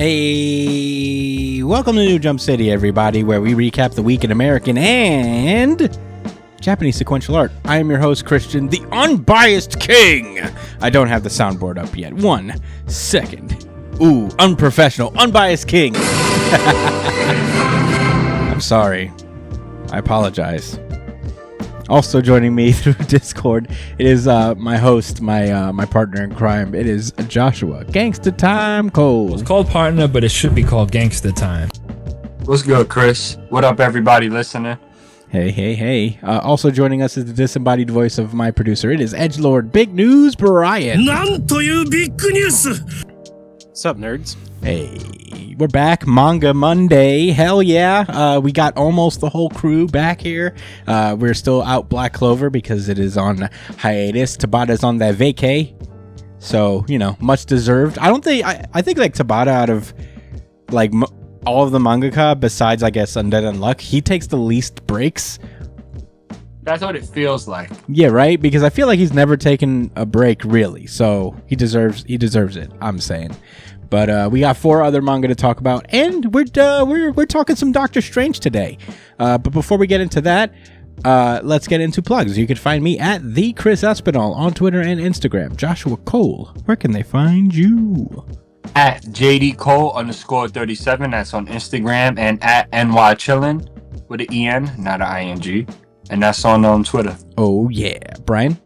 Hey, welcome to New Jump City, everybody, where we recap the week in American and Japanese sequential art. I am your host, Christian, the unbiased king. I don't have the soundboard up yet. 1 second. Ooh, unprofessional, unbiased king. I'm sorry. I apologize. Also joining me through Discord, it is my host, my partner in crime. It is Joshua. Gangsta Time Cole. It's called partner, but it should be called Gangsta Time. What's good, Chris? What up, everybody listening? Hey. Also joining us is the disembodied voice of my producer. It is Edgelord Big News Brian. What's up, nerds? Hey, we're back. Manga Monday. Hell yeah. We got almost the whole crew back here. We're still out Black Clover because it is on hiatus. Tabata's on that vacay. So, much deserved. I think like Tabata, out of like all of the mangaka besides, I guess, Undead Unluck, he takes the least breaks. That's what it feels like. Yeah, right? Because I feel like he's never taken a break, really. So he deserves it, I'm saying. But we got 4 other manga to talk about, and we're talking some Doctor Strange today. But before we get into that, let's get into plugs. You can find me at the Chris Espinal on Twitter and Instagram. Joshua Cole, where can they find you? At JDCole_37, that's on Instagram, and at NYChillin with an EN, not an ING, and that's on Twitter. Oh yeah, Brian.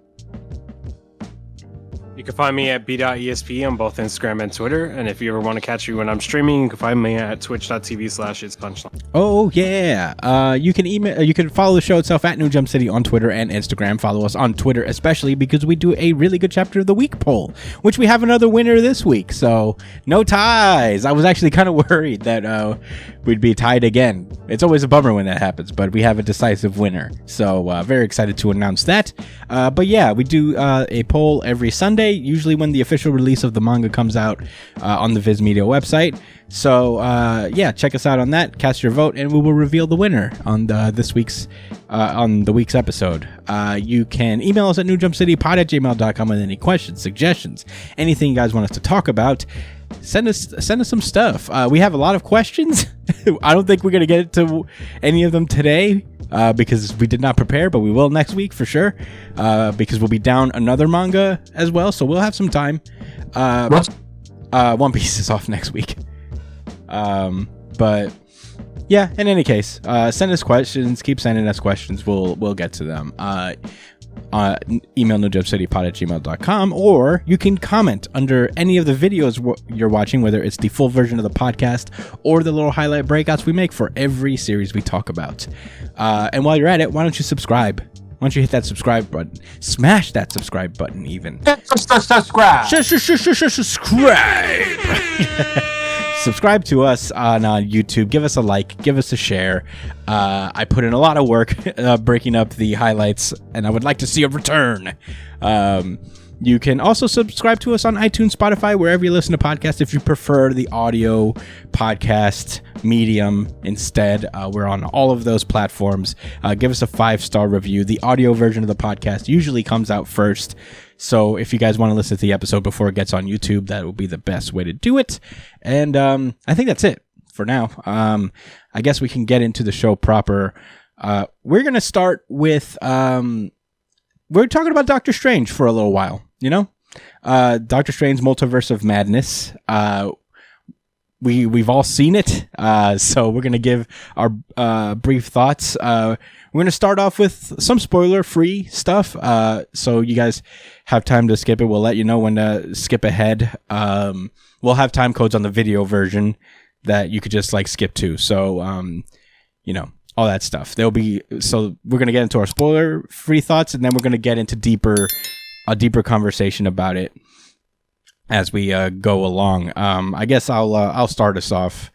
You can find me at b.esp on both Instagram and Twitter. And if you ever want to catch me when I'm streaming, you can find me at twitch.tv/itspunchline. Oh yeah. You can follow the show itself at New Jump City on Twitter and Instagram. Follow us on Twitter especially because we do a really good chapter of the week poll, which we have another winner this week. So no ties. I was actually kind of worried that we'd be tied again. It's always a bummer when that happens, but we have a decisive winner. So very excited to announce that. But yeah, we do a poll every Sunday, usually when the official release of the manga comes out on the Viz Media website. So yeah, check us out on that, cast your vote, and we will reveal the winner on the week's episode. You can email us at newjumpcitypod@gmail.com with any questions, suggestions, anything you guys want us to talk about. Send us some stuff. We have a lot of questions. I don't think we're gonna get to any of them today because we did not prepare, but we will next week for sure. Because we'll be down another manga as well, so we'll have some time. One Piece is off next week. But yeah, in any case, send us questions. Keep sending us questions. We'll get to them. Email newjumpcitypod@gmail.com, or you can comment under any of the videos you're watching, whether it's the full version of the podcast or the little highlight breakouts we make for every series we talk about. And while you're at it, why don't you subscribe? Why don't you hit that subscribe button? Smash that subscribe button even. Subscribe! Subscribe! Subscribe to us on YouTube. Give us a like. Give us a share. I put in a lot of work breaking up the highlights, and I would like to see a return. You can also subscribe to us on iTunes, Spotify, wherever you listen to podcasts. If you prefer the audio podcast medium instead, we're on all of those platforms. Give us a 5-star review. The audio version of the podcast usually comes out first. So if you guys want to listen to the episode before it gets on YouTube, that will be the best way to do it. And I think that's it for now. I guess we can get into the show proper. We're going to start with... we're talking about Doctor Strange for a little while, Doctor Strange Multiverse of Madness. We've all seen it, so we're going to give our brief thoughts. We're going to start off with some spoiler-free stuff, so you guys have time to skip it. We'll let you know when to skip ahead. We'll have time codes on the video version that you could just skip to, so all that stuff. So we're going to get into our spoiler-free thoughts, and then we're going to get into a deeper conversation about it as we go along. I guess I'll start us off,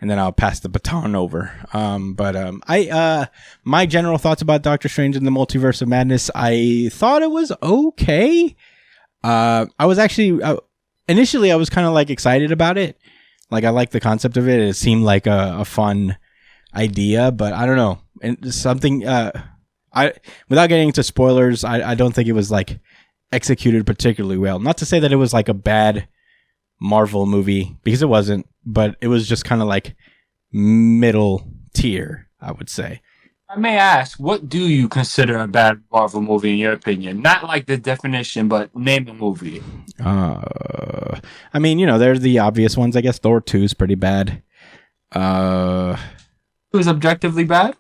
and then I'll pass the baton over. My general thoughts about Doctor Strange and the Multiverse of Madness, I thought it was okay. I was actually initially I was kind of excited about it. I liked the concept of it. It seemed like a fun idea, but I don't know. And something without getting into spoilers, I don't think it was executed particularly well. Not to say that it was a bad Marvel movie, because it wasn't, but it was just kind of like middle tier, I would say. I may ask, what do you consider a bad Marvel movie in your opinion? Not like the definition, but name a movie. I mean, there's the obvious ones. I guess Thor 2 is pretty bad. It was objectively bad?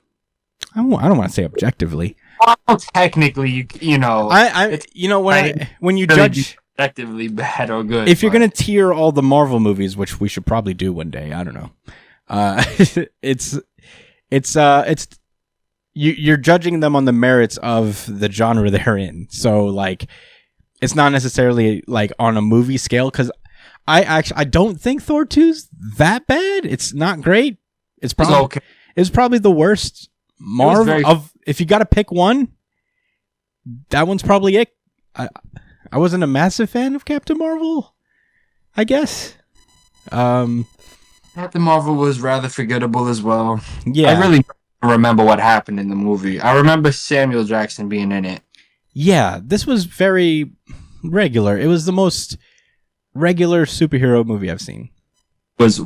I don't want to say objectively. Well, technically, when you really judge objectively bad or good. if you're gonna tier all the Marvel movies, which we should probably do one day, I don't know. You're judging them on the merits of the genre they're in. So like, it's not necessarily like on a movie scale, because I don't think Thor 2's that bad. It's not great. It's probably the worst Marvel if you got to pick one, that one's probably it. I wasn't a massive fan of Captain Marvel, I guess. Captain Marvel was rather forgettable as well. Yeah. I really don't remember what happened in the movie. I remember Samuel Jackson being in it. Yeah, this was very regular. It was the most regular superhero movie I've seen. Was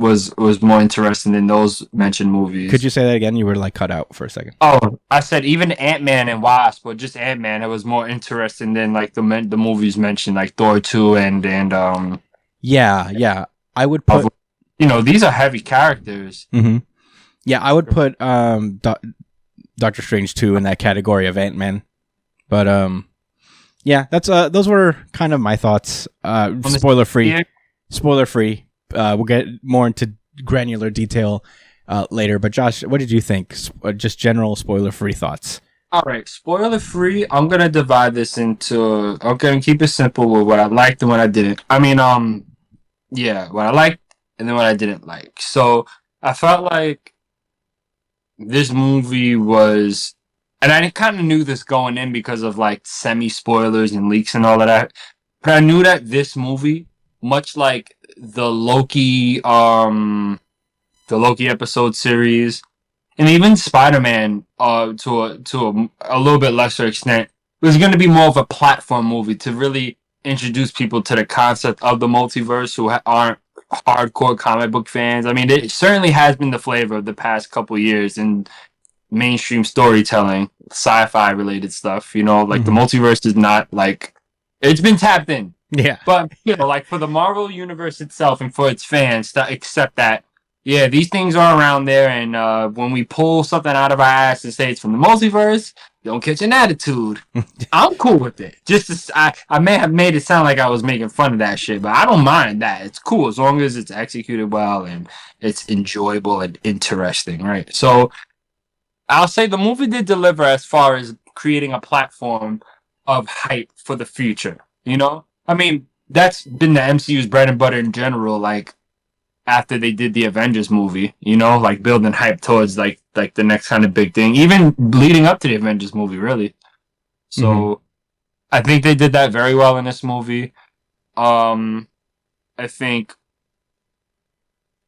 more interesting than those mentioned movies. Could you say that again? You were like cut out for a second. Oh, I said even Ant-Man and Wasp, or just Ant-Man, it was more interesting than like the movies mentioned, like Thor 2 and Yeah. I would put these are heavy characters. Mm-hmm. Yeah, I would put Doctor Strange 2 in that category of Ant-Man. But yeah, that's those were kind of my thoughts. Spoiler free. We'll get more into granular detail later. But Josh, what did you think? Just general spoiler-free thoughts. All right, spoiler-free. I'm gonna divide this into. I'm gonna keep it simple with what I liked and what I didn't. I mean, what I liked and then what I didn't like. So I felt like this movie was, and I kind of knew this going in because of like semi-spoilers and leaks and all of that. But I knew that this movie, much like the Loki episode series, and even Spider-Man, to a little bit lesser extent, was going to be more of a platform movie to really introduce people to the concept of the multiverse who aren't hardcore comic book fans. I mean, it certainly has been the flavor of the past couple years in mainstream storytelling, sci-fi related stuff. The multiverse is not like, it's been tapped in. Yeah. But, like for the Marvel universe itself and for its fans to accept that, yeah, these things are around there, and when we pull something out of our ass and say it's from the multiverse, don't catch an attitude. I'm cool with it. I may have made it sound like I was making fun of that shit, but I don't mind that. It's cool as long as it's executed well and it's enjoyable and interesting, right? So I'll say the movie did deliver as far as creating a platform of hype for the future, I mean, that's been the MCU's bread and butter in general, like, after they did the Avengers movie, like building hype towards like the next kind of big thing, even leading up to the Avengers movie, really. So I think they did that very well in this movie. I think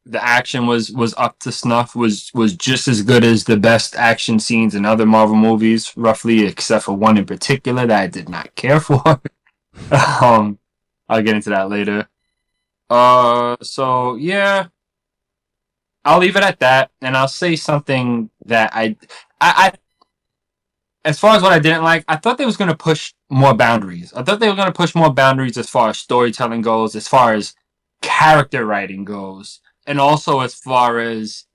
the action was up to snuff, was just as good as the best action scenes in other Marvel movies, roughly, except for one in particular that I did not care for. I'll get into that later. So yeah, I'll leave it at that, and I'll say something that I as far as what I didn't like, I thought they was going to push more boundaries. I thought they were going to push more boundaries as far as storytelling goes, as far as character writing goes, and also as far as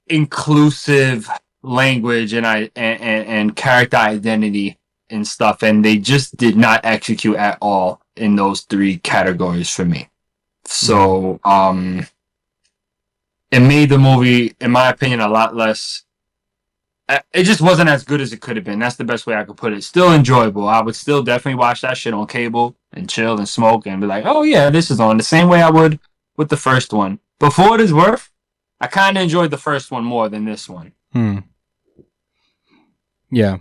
inclusive language and character identity and stuff, and they just did not execute at all in those three categories for me. So it made the movie, in my opinion, a lot less. It just wasn't as good as it could have been. That's the best way I could put it. Still enjoyable. I would still definitely watch that shit on cable and chill and smoke and be like, oh yeah, this is on, the same way I would with the first one. But for what it's worth, I kind of enjoyed the first one more than this one. Yeah.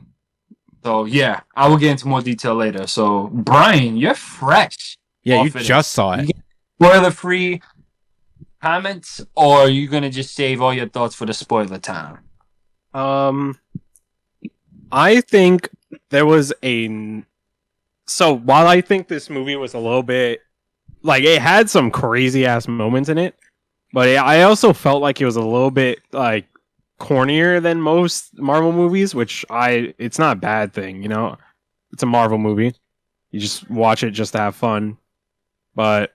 So yeah, I will get into more detail later. So Brian, you're fresh. Yeah, you just saw it. Spoiler-free comments, or are you gonna just save all your thoughts for the spoiler time? I think there was so while I think this movie was a little bit like it had some crazy ass moments in it, but I also felt like it was a little bit like cornier than most Marvel movies, which it's not a bad thing, you know. It's a Marvel movie. You just watch it just to have fun. But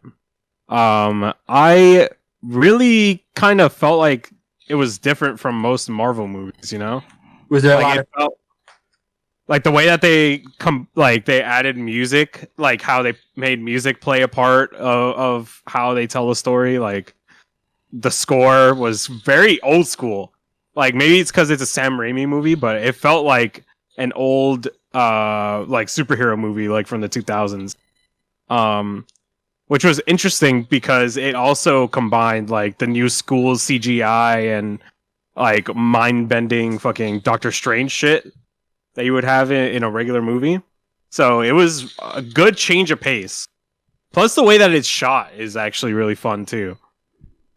I really kind of felt like it was different from most Marvel movies, you know? Was there like it felt like the way that they they added music, like how they made music play a part of how they tell the story. Like the score was very old school. Like maybe it's because it's a Sam Raimi movie, but it felt like an old like superhero movie, like from the 2000s. Which was interesting because it also combined like the new school CGI and like mind-bending fucking Doctor Strange shit that you would have in a regular movie. So it was a good change of pace. Plus the way that it's shot is actually really fun too.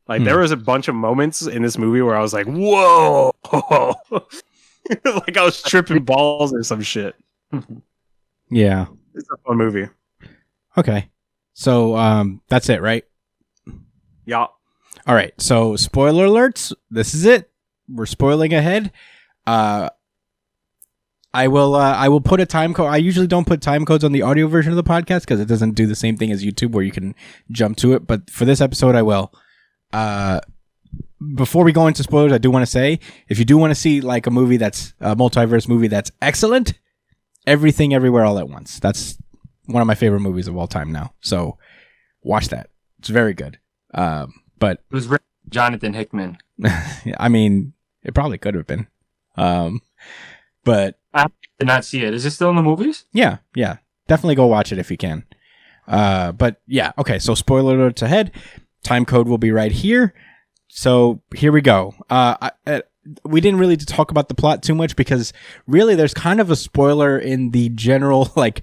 Like there was a bunch of moments in this movie where I was like, whoa! Like I was tripping balls or some shit. Yeah. It's a fun movie. Okay. So that's it, right? Yeah. All right. So spoiler alerts. This is it. We're spoiling ahead. I will put a time code. I usually don't put time codes on the audio version of the podcast because it doesn't do the same thing as YouTube where you can jump to it. But for this episode, I will. Before we go into spoilers, I do want to say, if you do want to see like a movie that's a multiverse movie that's excellent, Everything Everywhere All at Once. That's one of my favorite movies of all time now. So watch that. It's very good. But it was written by Jonathan Hickman. I mean, it probably could have been. But I did not see it. Is it still in the movies? Yeah. Definitely go watch it if you can. But yeah, okay. So spoiler alerts ahead. Time code will be right here. So here we go. We didn't really talk about the plot too much because really there's kind of a spoiler in the general like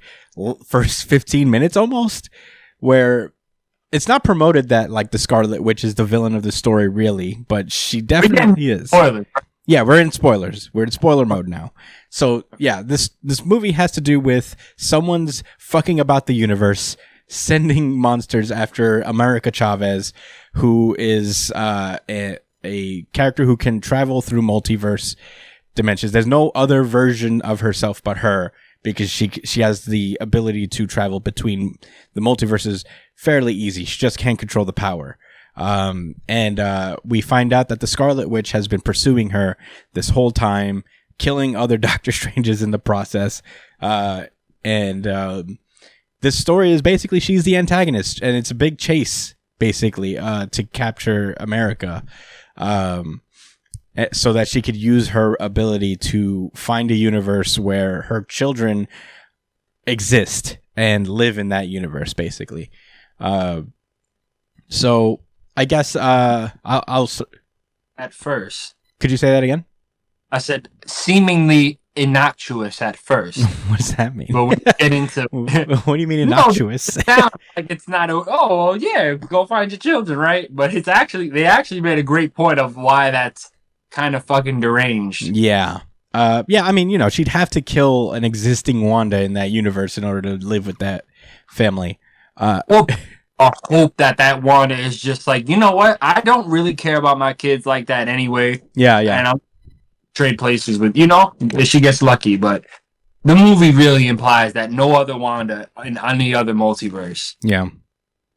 first 15 minutes almost, where it's not promoted that like the Scarlet Witch is the villain of the story really, but she definitely is. Spoilers. Yeah, we're in spoilers. We're in spoiler mode now. So yeah, this movie has to do with someone's fucking about the universe, sending monsters after America Chavez, who is a character who can travel through multiverse dimensions. There's no other version of herself but her, because she has the ability to travel between the multiverses fairly easy. She just can't control the power. And we find out that the Scarlet Witch has been pursuing her this whole time, killing other Doctor Stranges in the process. This story is basically she's the antagonist, and it's a big chase basically to capture America, so that she could use her ability to find a universe where her children exist and live in that universe basically. So I guess I'll At first. Could you say that again? I said seemingly innocuous at first. What does that mean? But we get into what do you mean innocuous? No, it sounds like it's not. Oh yeah, go find your children, right? But it's actually they actually made a great point of why that's kind of fucking deranged. Yeah. I mean, you know, she'd have to kill an existing Wanda in that universe in order to live with that family. Well, I hope that Wanda is just like, you know what? I don't really care about my kids like that anyway. Yeah. And I'll trade places with, you know, if she gets lucky. But the movie really implies that no other Wanda in any other multiverse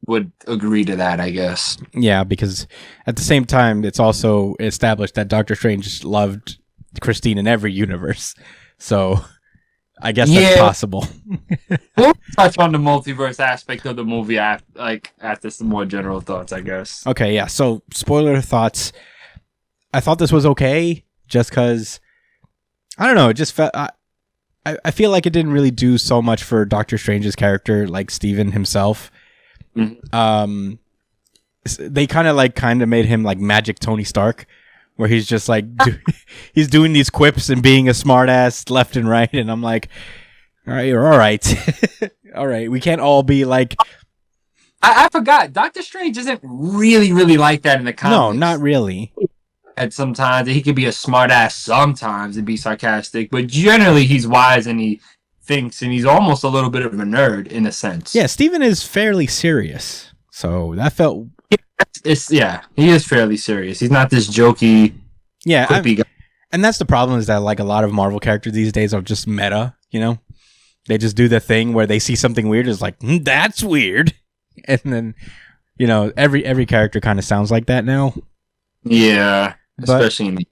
would agree to that, I guess. Yeah, because at the same time, it's also established that Doctor Strange loved Christine in every universe. So I guess that's possible. We'll touch on the multiverse aspect of the movie after some more general thoughts, I guess. Okay, yeah. So spoiler thoughts. I thought this was okay, just because I don't know. It just felt I feel like it didn't really do so much for Doctor Strange's character, like Steven himself. Mm-hmm. They kind of made him like Magic Tony Stark, where he's just like he's doing these quips and being a smartass left and right, and I'm like, all right, you're all right. All right, we can't all be like. I forgot. Doctor Strange isn't really like that in the comics. No, not really. At sometimes he can be a smartass sometimes and be sarcastic, but generally he's wise and he thinks, and he's almost a little bit of a nerd in a sense. Yeah, Steven is fairly serious. So that felt he is fairly serious. He's not this jokey, quippy guy. And that's the problem, is that like a lot of Marvel characters these days are just meta, you know? They just do the thing where they see something weird, it's like, that's weird. And then, you know, every character kind of sounds like that now. Yeah, especially in the...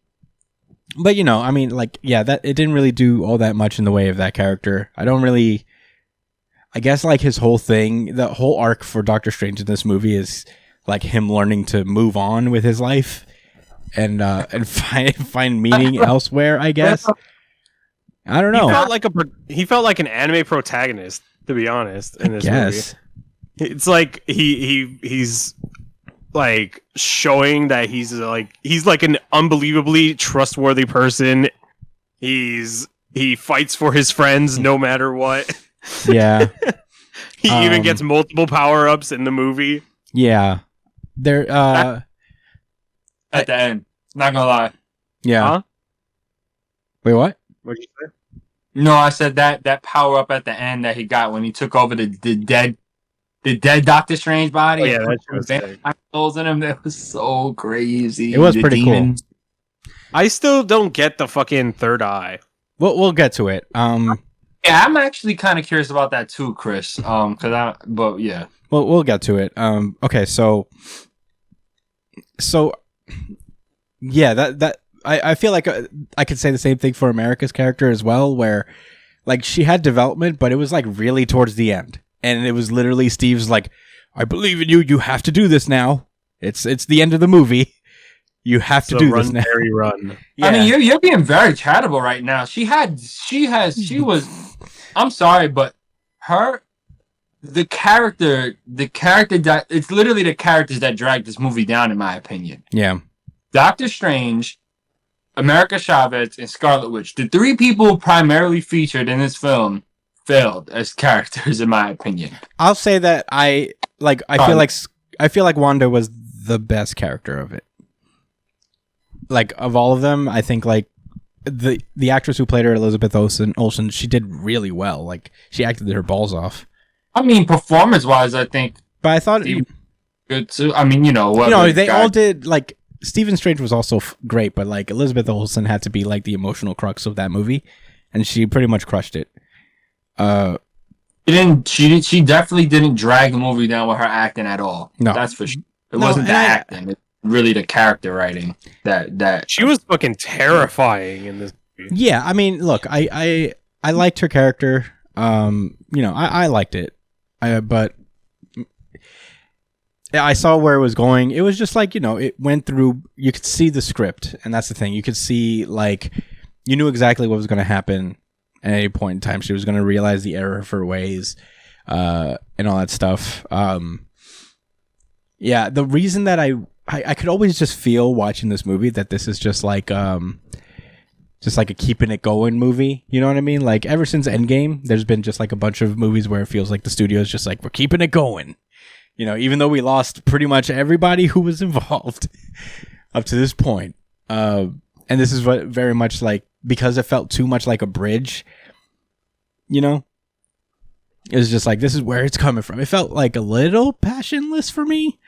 But, you know, I mean, like, yeah, that it didn't really do all that much in the way of that character. I guess, like, his whole thing, the whole arc for Doctor Strange in this movie is, like, him learning to move on with his life and find meaning elsewhere, I guess. I don't know. He felt like an anime protagonist, to be honest, in this movie. It's like he's like showing that he's like an unbelievably trustworthy person. He fights for his friends no matter what. Yeah. He even gets multiple power-ups in the movie. Yeah. There at the end. Not gonna lie. Yeah. Huh? Wait, what? What did you say? No, I said that power up at the end that he got when he took over the dead Doctor Strange body. Oh, yeah, that was vampires in him. That was so crazy. It was pretty cool. I still don't get the fucking third eye. We'll get to it. Yeah, I'm actually kind of curious about that too, Chris. But yeah. Well, we'll get to it. Okay, so yeah, that I feel like I could say the same thing for America's character as well, where like she had development, but it was like really towards the end, and it was literally Steve's like, "I believe in you. You have to do this now. It's the end of the movie. You have to do this now." Harry, run. Yeah. I mean, you're being very charitable right now. She was. I'm sorry, but the character that it's literally the characters that dragged this movie down, in my opinion. Yeah. Doctor Strange, America Chavez, and Scarlet Witch, the three people primarily featured in this film, failed as characters, in my opinion. I'll say that I feel like Wanda was the best character of it. Like of all of them, I think like the actress who played her, Elizabeth Olsen, she did really well. Like she acted her balls off. I mean, performance-wise, I think. But I thought good too. I mean, they all did. Like Stephen Strange was also great, but like Elizabeth Olsen had to be like the emotional crux of that movie, and she pretty much crushed it. She definitely didn't drag the movie down with her acting at all. No, that's for sure. It wasn't the acting. It's really the character writing that she was fucking terrifying in this movie. Yeah, I mean, look, I liked her character. I liked it. But I saw where it was going. It was just like, it went through, you could see the script, and that's the thing. You could see, like, you knew exactly what was going to happen at any point in time. She was going to realize the error of her ways, and all that stuff. Yeah, the reason that I could always just feel watching this movie that this is just like a keeping it going movie. You know what I mean? Like ever since Endgame, there's been just like a bunch of movies where it feels like the studio is just like, we're keeping it going. Even though we lost pretty much everybody who was involved up to this point. And this is what very much like, because it felt too much like a bridge, it was just like, this is where it's coming from. It felt like a little passionless for me.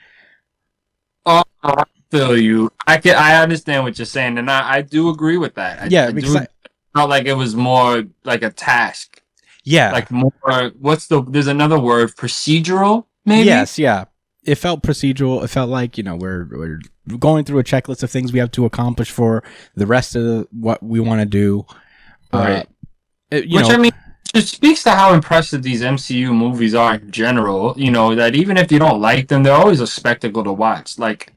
Oh, I feel you. I understand what you're saying, and I do agree with that. I felt like it was more like a task. Yeah, like more. There's another word, procedural. Maybe. Yes, yeah. It felt procedural. It felt like we're going through a checklist of things we have to accomplish for the rest of what we want to do. Right. I mean, it speaks to how impressive these MCU movies are in general. That even if you don't like them, they're always a spectacle to watch. Like,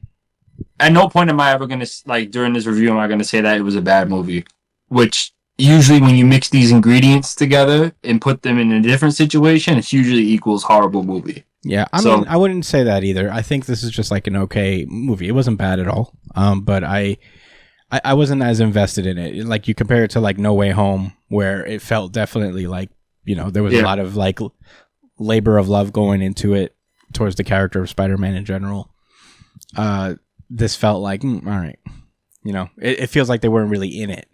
at no point am I ever gonna during this review am I gonna say that it was a bad movie. Which usually, when you mix these ingredients together and put them in a different situation, it usually equals horrible movie. Yeah, I mean, I wouldn't say that either. I think this is just like an okay movie. It wasn't bad at all. But I wasn't as invested in it. Like you compare it to like No Way Home, where it felt definitely like, there was a lot of like labor of love going into it towards the character of Spider-Man in general. This felt like, all right, it feels like they weren't really in it,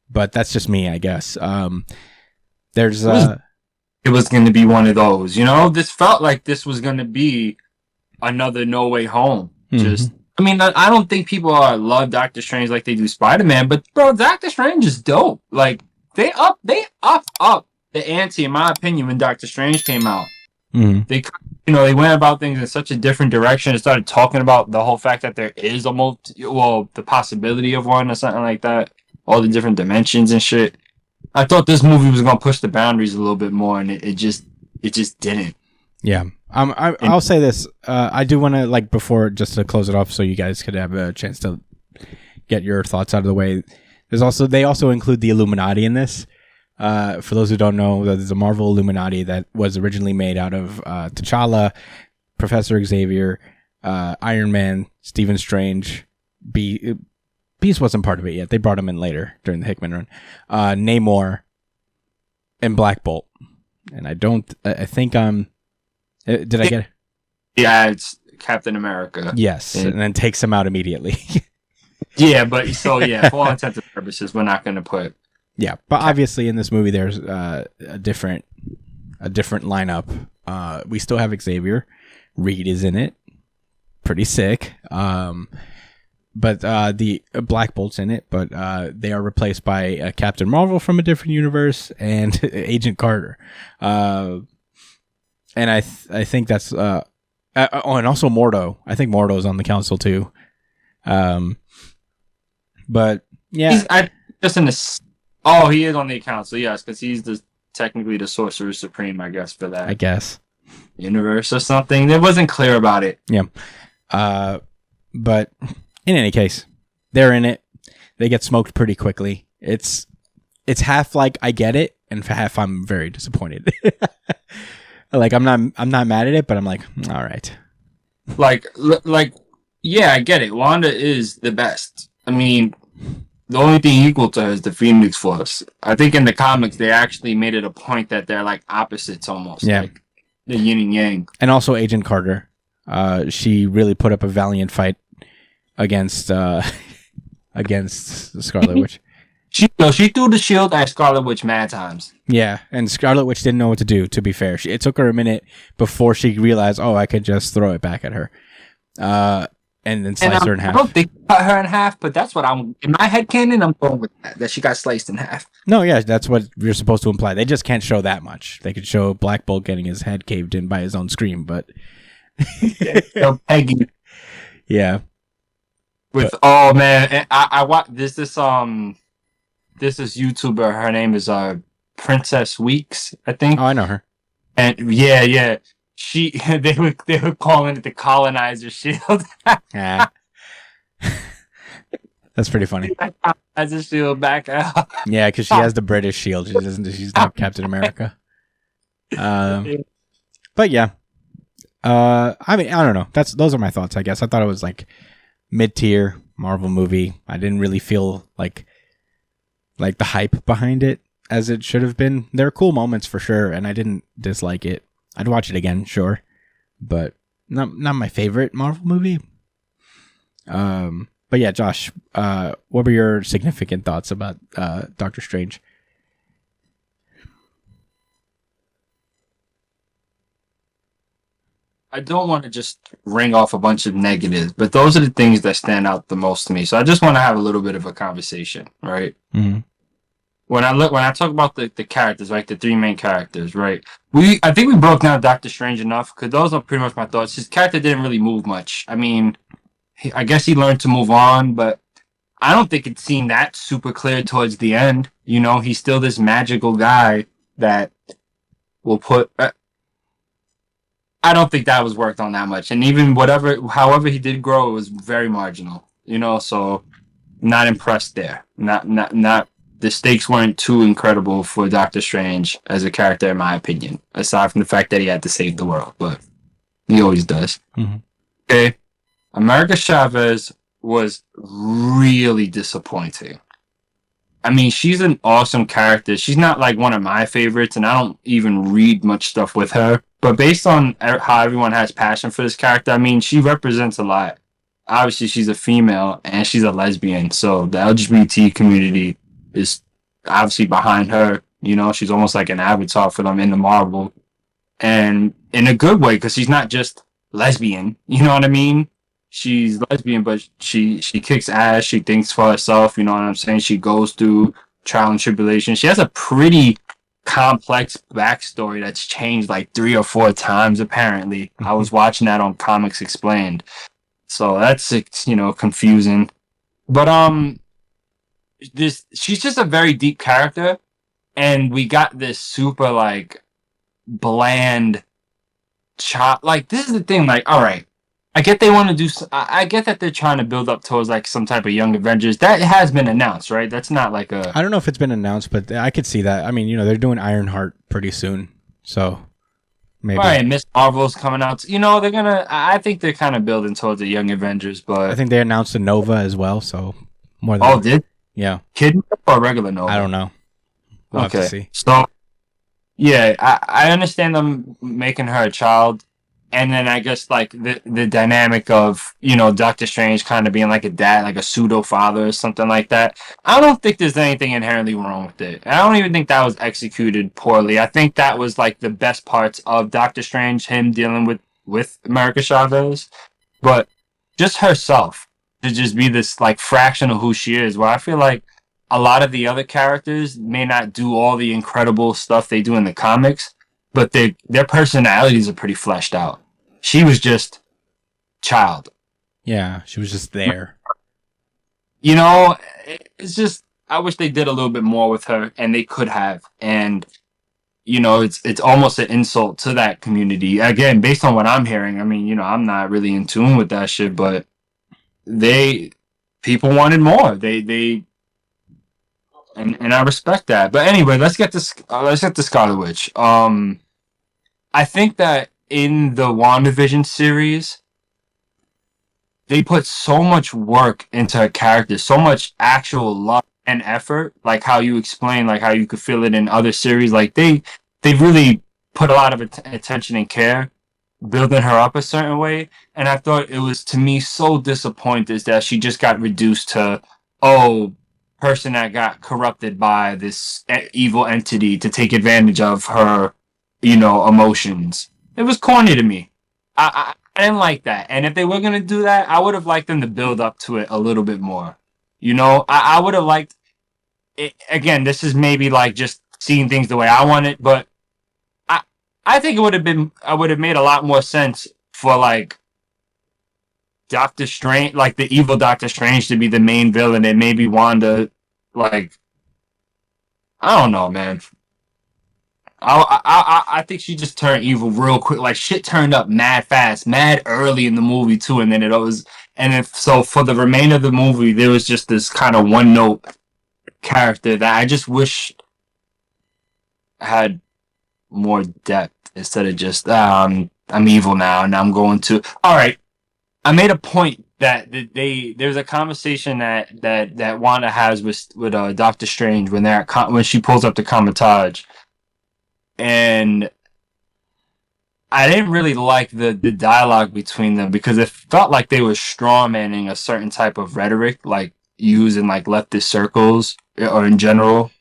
but that's just me, I guess. It was going to be one of those, this felt like this was going to be another No Way Home. Mhm. Just, I mean, I don't think people love Doctor Strange like they do Spider-Man, but bro, Doctor Strange is dope. Like they up the ante, in my opinion, when Doctor Strange came out. Mhm. They, they went about things in such a different direction and started talking about the whole fact that there is the possibility of one or something like that, all the different dimensions and shit. I thought this movie was gonna push the boundaries a little bit more, and it just didn't. Yeah. I'll say this. I do want to, like, before, just to close it off, so you guys could have a chance to get your thoughts out of the way. They also include the Illuminati in this. For those who don't know, there's a Marvel Illuminati that was originally made out of T'Challa, Professor Xavier, Iron Man, Stephen Strange. Beast wasn't part of it yet. They brought him in later during the Hickman run. Namor and Black Bolt. And I think did I get it? Yeah, it's Captain America. Yes, and then takes him out immediately. Yeah, but so yeah, for all intents and purposes, we're not going to put. Yeah, but obviously in this movie there's a different lineup. We still have Xavier. Reed is in it. Pretty sick. But the Black Bolt's in it, but they are replaced by Captain Marvel from a different universe and Agent Carter. And I think that's and also Mordo. I think Mordo's on the council too. But yeah, He's just in this. Oh, he is on the council, yes, because he's technically the Sorcerer Supreme, I guess, for that I guess universe or something. It wasn't clear about it. Yeah. But in any case, they're in it. They get smoked pretty quickly. It's half like I get it, and half I'm very disappointed. Like I'm not mad at it, but I'm like, all right. Like, yeah, I get it. Wanda is the best. I mean, the only thing equal to her is the Phoenix Force. I think in the comics they actually made it a point that they're like opposites almost. Yeah. Like the yin and yang. And also Agent Carter. She really put up a valiant fight against Scarlet Witch. She threw the shield at Scarlet Witch mad times. Yeah, and Scarlet Witch didn't know what to do, to be fair. It took her a minute before she realized, I could just throw it back at her. And then slice her in half. I don't think cut her in half, but that's what in my head canon, I'm going with that she got sliced in half. No, yeah, that's what you're supposed to imply. They just can't show that much. They could show Black Bolt getting his head caved in by his own scream, but... Peggy. Yeah. Oh, man, I watch this YouTuber, her name is Princess Weeks, I think. Oh, I know her. And yeah. They were calling it the colonizer shield. Yeah. That's pretty funny. As a shield back out. Yeah, because she has the British shield. She's not Captain America. But yeah. I mean, I don't know. Those are my thoughts, I guess. I thought it was like mid-tier Marvel movie. I didn't really feel like the hype behind it as it should have been. There are cool moments for sure, and I didn't dislike it. I'd watch it again, sure, but not my favorite Marvel movie. But yeah, Josh, what were your significant thoughts about Doctor Strange? I don't want to just ring off a bunch of negatives, but those are the things that stand out the most to me. So I just want to have a little bit of a conversation, right? Mm-hmm. When I talk about the characters, like the three main characters, right? I think we broke down Doctor Strange enough because those are pretty much my thoughts. His character didn't really move much. I mean, I guess he learned to move on, but I don't think it seemed that super clear towards the end. You know, he's still this magical guy that will put. I don't think that was worked on that much, and even however he did grow, it was very marginal. You know, so not impressed there. Not. The stakes weren't too incredible for Doctor Strange as a character, in my opinion, aside from the fact that he had to save the world, but he always does. Mm-hmm. Okay. America Chavez was really disappointing. I mean, she's an awesome character. She's not like one of my favorites, and I don't even read much stuff with her. But based on how everyone has passion for this character, I mean, she represents a lot. Obviously, she's a female, and she's a lesbian, so the LGBT community is obviously behind her. You know, she's almost like an avatar for them in the Marvel, and in a good way, because she's not just lesbian. You know what I mean? She's lesbian, but she kicks ass. She thinks for herself. You know what I'm saying? She goes through trial and tribulation. She has a pretty complex backstory that's changed like 3 or 4 times. Apparently, I was watching that on Comics Explained, so that's confusing. But she's just a very deep character, and we got this super like bland like this is the thing, like, all right, I get they want to do I get that they're trying to build up towards like some type of Young Avengers that has been announced, right? That's not like I don't know if it's been announced, but I could see that. I mean, they're doing Ironheart pretty soon, so maybe. Right, Miss Marvel's coming out. They're gonna. I think they're kind of building towards the Young Avengers, but I think they announced a Nova as well, so more than did? Yeah. Kid or regular Nova? I don't know. We'll have to see. So yeah, I understand them making her a child, and then I guess like the dynamic of Doctor Strange kind of being like a dad, like a pseudo father or something like that. I don't think there's anything inherently wrong with it. I don't even think that was executed poorly. I think that was like the best parts of Doctor Strange, him dealing with America Chavez, but just herself to just be this like fraction of who she is. Where I feel like a lot of the other characters may not do all the incredible stuff they do in the comics, but their personalities are pretty fleshed out. She was just child. Yeah, she was just there. It's just I wish they did a little bit more with her, and they could have. And it's almost an insult to that community. Again, based on what I'm hearing, I mean, I'm not really in tune with that shit, but people wanted more. And I respect that. But anyway, let's get to Scarlet Witch. I think that in the WandaVision series, they put so much work into her character, so much actual love and effort, like how you explain, like how you could feel it in other series. Like they really put a lot of attention and care building her up a certain way. And I thought it was, to me, so disappointing that she just got reduced to, person that got corrupted by this evil entity to take advantage of her, emotions. It was corny to me. I didn't like that. And if they were going to do that, I would have liked them to build up to it a little bit more. I would have liked it. Again, this is maybe like just seeing things the way I want it, but I think I would have made a lot more sense for like Doctor Strange, like the evil Doctor Strange, to be the main villain, and maybe Wanda, like, I don't know, man. I think she just turned evil real quick. Like, shit turned up mad fast, mad early in the movie too, and then so for the remainder of the movie, there was just this kind of one note character that I just wish had more depth instead of just I'm evil now and I'm going to. All right, I made a point that there's a conversation that Wanda has with Doctor Strange when she pulls up the Comitage, and I didn't really like the dialogue between them because it felt like they were strawmanning a certain type of rhetoric, like used in like leftist circles or in general,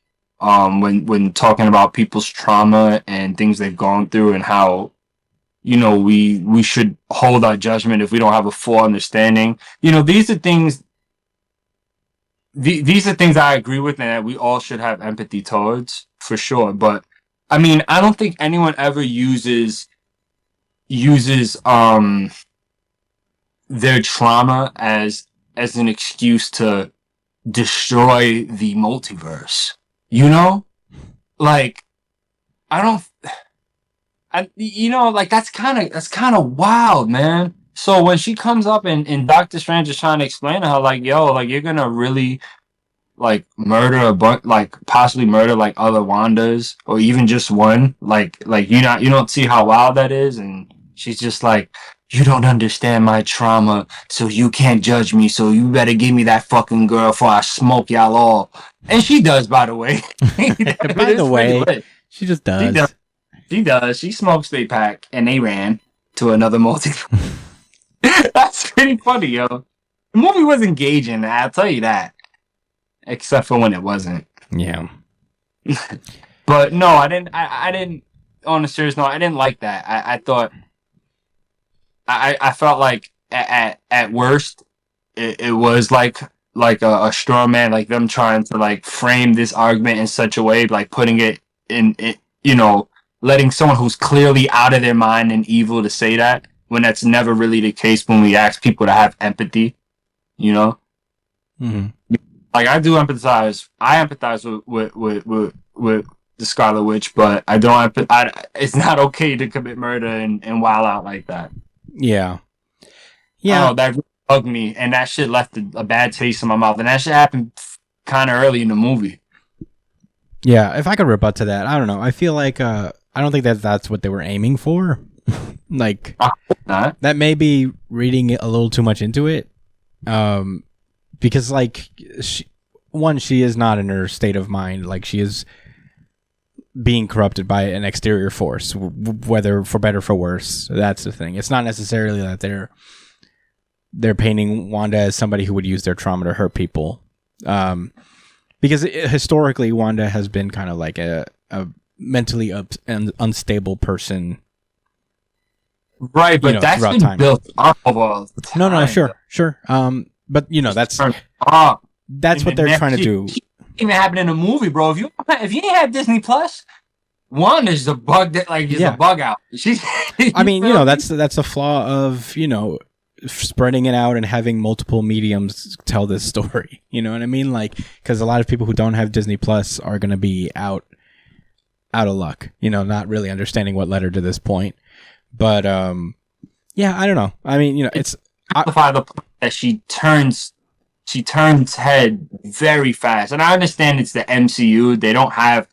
when talking about people's trauma and things they've gone through and how we should hold our judgment if we don't have a full understanding. These are things. These are things I agree with and that we all should have empathy towards, for sure. But I mean, I don't think anyone ever uses their trauma as an excuse to destroy the multiverse. Like, I don't. Like that's kind of wild, man. So when she comes up and Doctor Strange is trying to explain to her, like, yo, like, you're gonna really like murder possibly murder like other Wandas or even just one, like you don't see how wild that is, and she's just like, you don't understand my trauma, so you can't judge me, so you better give me that fucking girl before I smoke y'all all. And she does, by the way. By the way, she just does. She does. She smokes they pack and they ran to another multiverse. That's pretty funny, yo. The movie was engaging, I'll tell you that. Except for when it wasn't. Yeah. But no, I didn't on a serious note, I didn't like that. I thought I felt like at worst it was like a straw man, like them trying to like frame this argument in such a way, like putting it in letting someone who's clearly out of their mind and evil to say that, when that's never really the case when we ask people to have empathy, you know? Mm-hmm. Like, I do empathize. I empathize with the Scarlet Witch, but I don't. It's not okay to commit murder and wild out like that. Yeah. Yeah. Oh, that really bugged me, and that shit left a bad taste in my mouth. And that shit happened kind of early in the movie. Yeah, if I could rebut to that, I don't know. I feel like I don't think that's what they were aiming for. Like, that may be reading a little too much into it. Because, like, she is not in her state of mind. Like, she is being corrupted by an exterior force, whether for better or for worse. That's the thing. It's not necessarily that they're painting Wanda as somebody who would use their trauma to hurt people. Because historically, Wanda has been kind of like a mentally unstable person. Right, but that's been time. Built up over time. No, sure. But that's what they're trying to do. Even happened in a movie, bro. If you ain't have Disney Plus, Wanda's the bug that a bug out. I mean, that's a flaw of spreading it out and having multiple mediums tell this story. You know what I mean? Like, because a lot of people who don't have Disney Plus are going to be out of luck. Not really understanding what led her to this point. But yeah, I don't know. I mean, it's amplify the point that she turns head very fast. And I understand it's the MCU. They don't have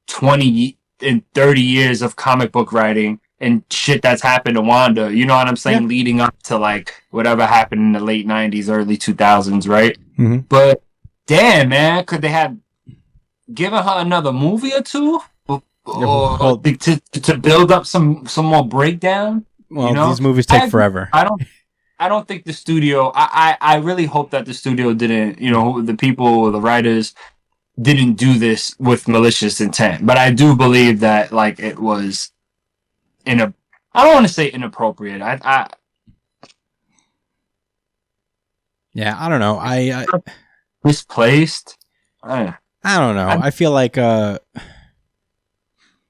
20 and 30 years of comic book writing and shit that's happened to Wanda. You know what I'm saying? Yeah. Leading up to like whatever happened in the late 90s, early 2000s, right? Mm-hmm. But damn, man, could they have given her another movie or two? Or to build up some more breakdown? Well, these movies take forever. I don't think the studio. I really hope that the studio didn't. The people, the writers, didn't do this with malicious intent. But I do believe that like it was I don't want to say inappropriate. Yeah, I don't know. I misplaced. I don't know. I feel like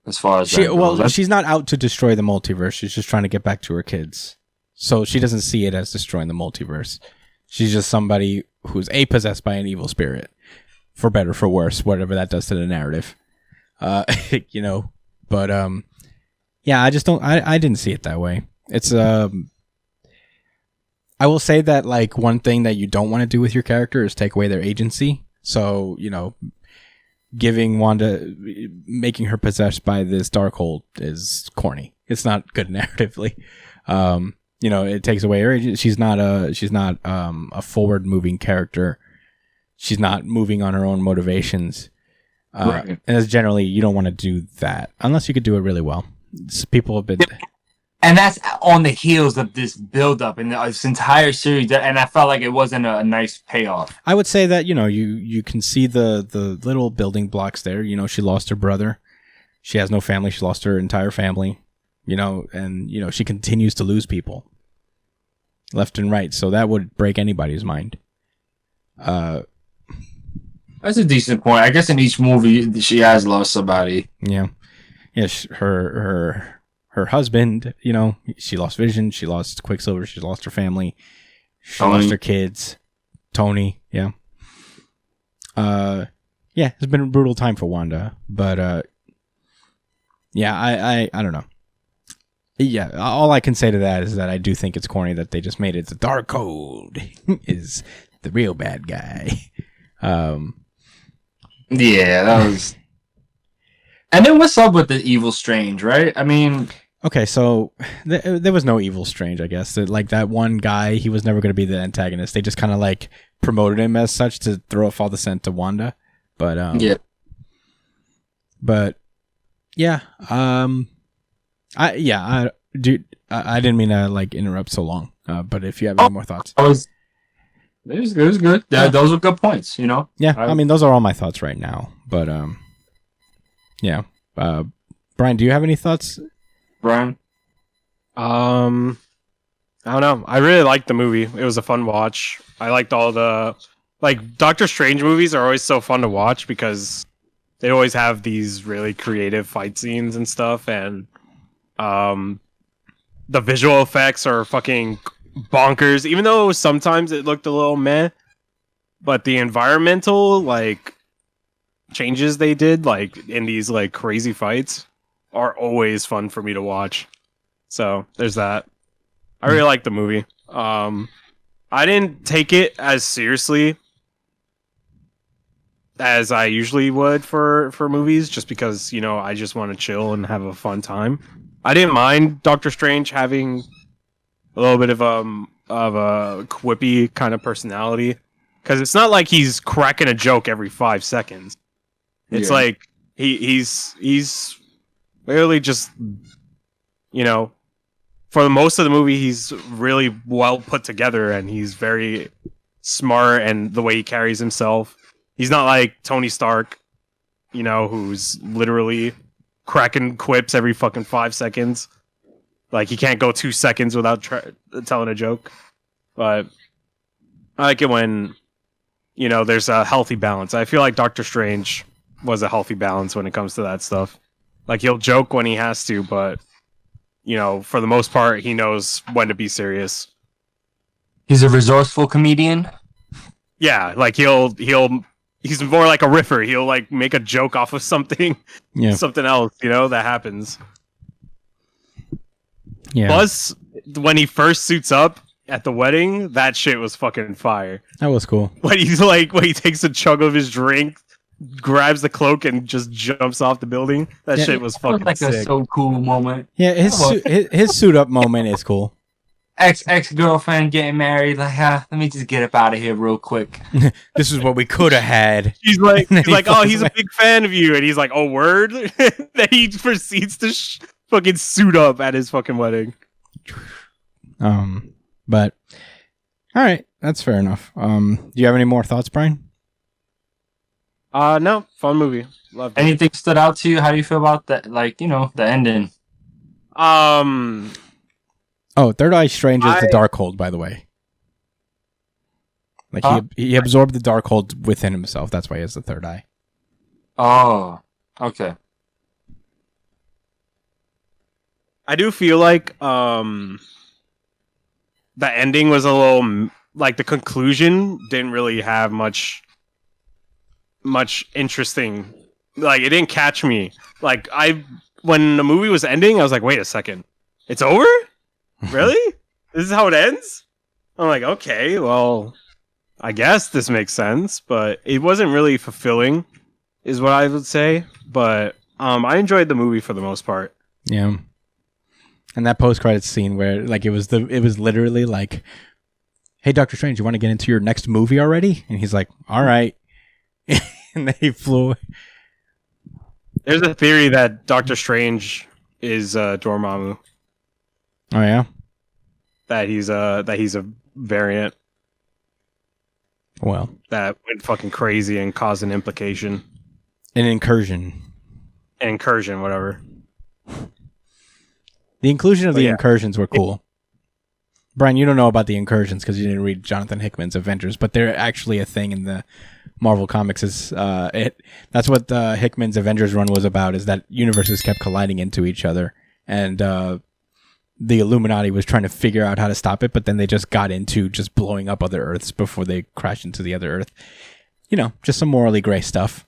as far as she's not out to destroy the multiverse. She's just trying to get back to her kids. So she doesn't see it as destroying the multiverse. She's just somebody who's possessed by an evil spirit, for better, for worse, whatever that does to the narrative. But yeah, I just don't. I didn't see it that way. It's I will say that like one thing that you don't want to do with your character is take away their agency. So giving Wanda, making her possessed by this Darkhold is corny. It's not good narratively. It takes away her. She's not a forward moving character. She's not moving on her own motivations. Right. And as generally, you don't want to do that unless you could do it really well. People have been, and that's on the heels of this build up and this entire series. And I felt like it wasn't a nice payoff. I would say that you can see the little building blocks there. She lost her brother. She has no family. She lost her entire family. And she continues to lose people left and right. So that would break anybody's mind. That's a decent point. I guess in each movie she has lost somebody. Yeah. Yeah. Her husband, she lost Vision. She lost Quicksilver. She lost her family. She lost her kids. Tony. Yeah. Yeah. It's been a brutal time for Wanda, but yeah, I don't know. Yeah, all I can say to that is that I do think it's corny that they just made it the Darkhold is the real bad guy. Yeah, that was. And then what's up with the Evil Strange, right? I mean, okay, so there was no Evil Strange, I guess. Like that one guy, he was never going to be the antagonist. They just kind of like promoted him as such to throw off all the scent to Wanda. But yeah. But yeah, I didn't mean to like interrupt so long. But if you have any more thoughts, it was good. Those were good points. Yeah, I mean those are all my thoughts right now. But yeah. Brian, do you have any thoughts? Brian, I don't know. I really liked the movie. It was a fun watch. I liked all the Doctor Strange movies are always so fun to watch because they always have these really creative fight scenes and stuff, and the visual effects are fucking bonkers. Even though sometimes it looked a little meh, but the environmental changes they did in these crazy fights are always fun for me to watch. So there's that. I really like the movie. I didn't take it as seriously as I usually would for movies, just because I just want to chill and have a fun time. I didn't mind Doctor Strange having a little bit of a quippy kind of personality, because it's not like he's cracking a joke every 5 seconds. It's like he's literally just for the most of the movie, he's really well put together and he's very smart, and the way he carries himself. He's not like Tony Stark, who's literally cracking quips every fucking 5 seconds. Like, he can't go 2 seconds without telling a joke. But I like it when, there's a healthy balance. I feel like Doctor Strange was a healthy balance when it comes to that stuff. Like, he'll joke when he has to, but for the most part, he knows when to be serious. He's a resourceful comedian. Yeah, he's more like a riffer. He'll make a joke off of something, something else, that happens. Yeah. Plus, when he first suits up at the wedding, that shit was fucking fire. That was cool. When he takes a chug of his drink, grabs the cloak and just jumps off the building. That shit was fucking sick. A so cool moment. Yeah, his suit up moment is cool. Ex-girlfriend getting married, let me just get up out of here real quick. This is what we could have had. He's like, oh, he's a big fan of you, and he's like, oh, word. Then he proceeds to fucking suit up at his fucking wedding. But all right, that's fair enough. Do you have any more thoughts, Brian? No, fun movie. Loved it. Anything stood out to you? How do you feel about that? The ending. Third Eye Strange is the Darkhold, by the way. He absorbed the Darkhold within himself. That's why he has the third eye. Oh, okay. I do feel like the ending was a little the conclusion didn't really have much interesting. It didn't catch me. When the movie was ending, I was like, wait a second, it's over? Really? This is how it ends? I'm like, okay, well, I guess this makes sense, but it wasn't really fulfilling, is what I would say. But I enjoyed the movie for the most part. Yeah. And that post-credits scene where it was literally like, hey, Doctor Strange, you want to get into your next movie already? And he's like, all right. And then he flew away. There's a theory that Doctor Strange is Dormammu. Oh yeah, that he's a variant. Well, that went fucking crazy and caused an implication. An incursion, whatever. The inclusion of the incursions were cool. Brian, you don't know about the incursions because you didn't read Jonathan Hickman's Avengers, but they're actually a thing in the Marvel Comics. That's what Hickman's Avengers run was about, is that universes kept colliding into each other, and the Illuminati was trying to figure out how to stop it, but then they just got into just blowing up other Earths before they crashed into the other Earth. Just some morally gray stuff.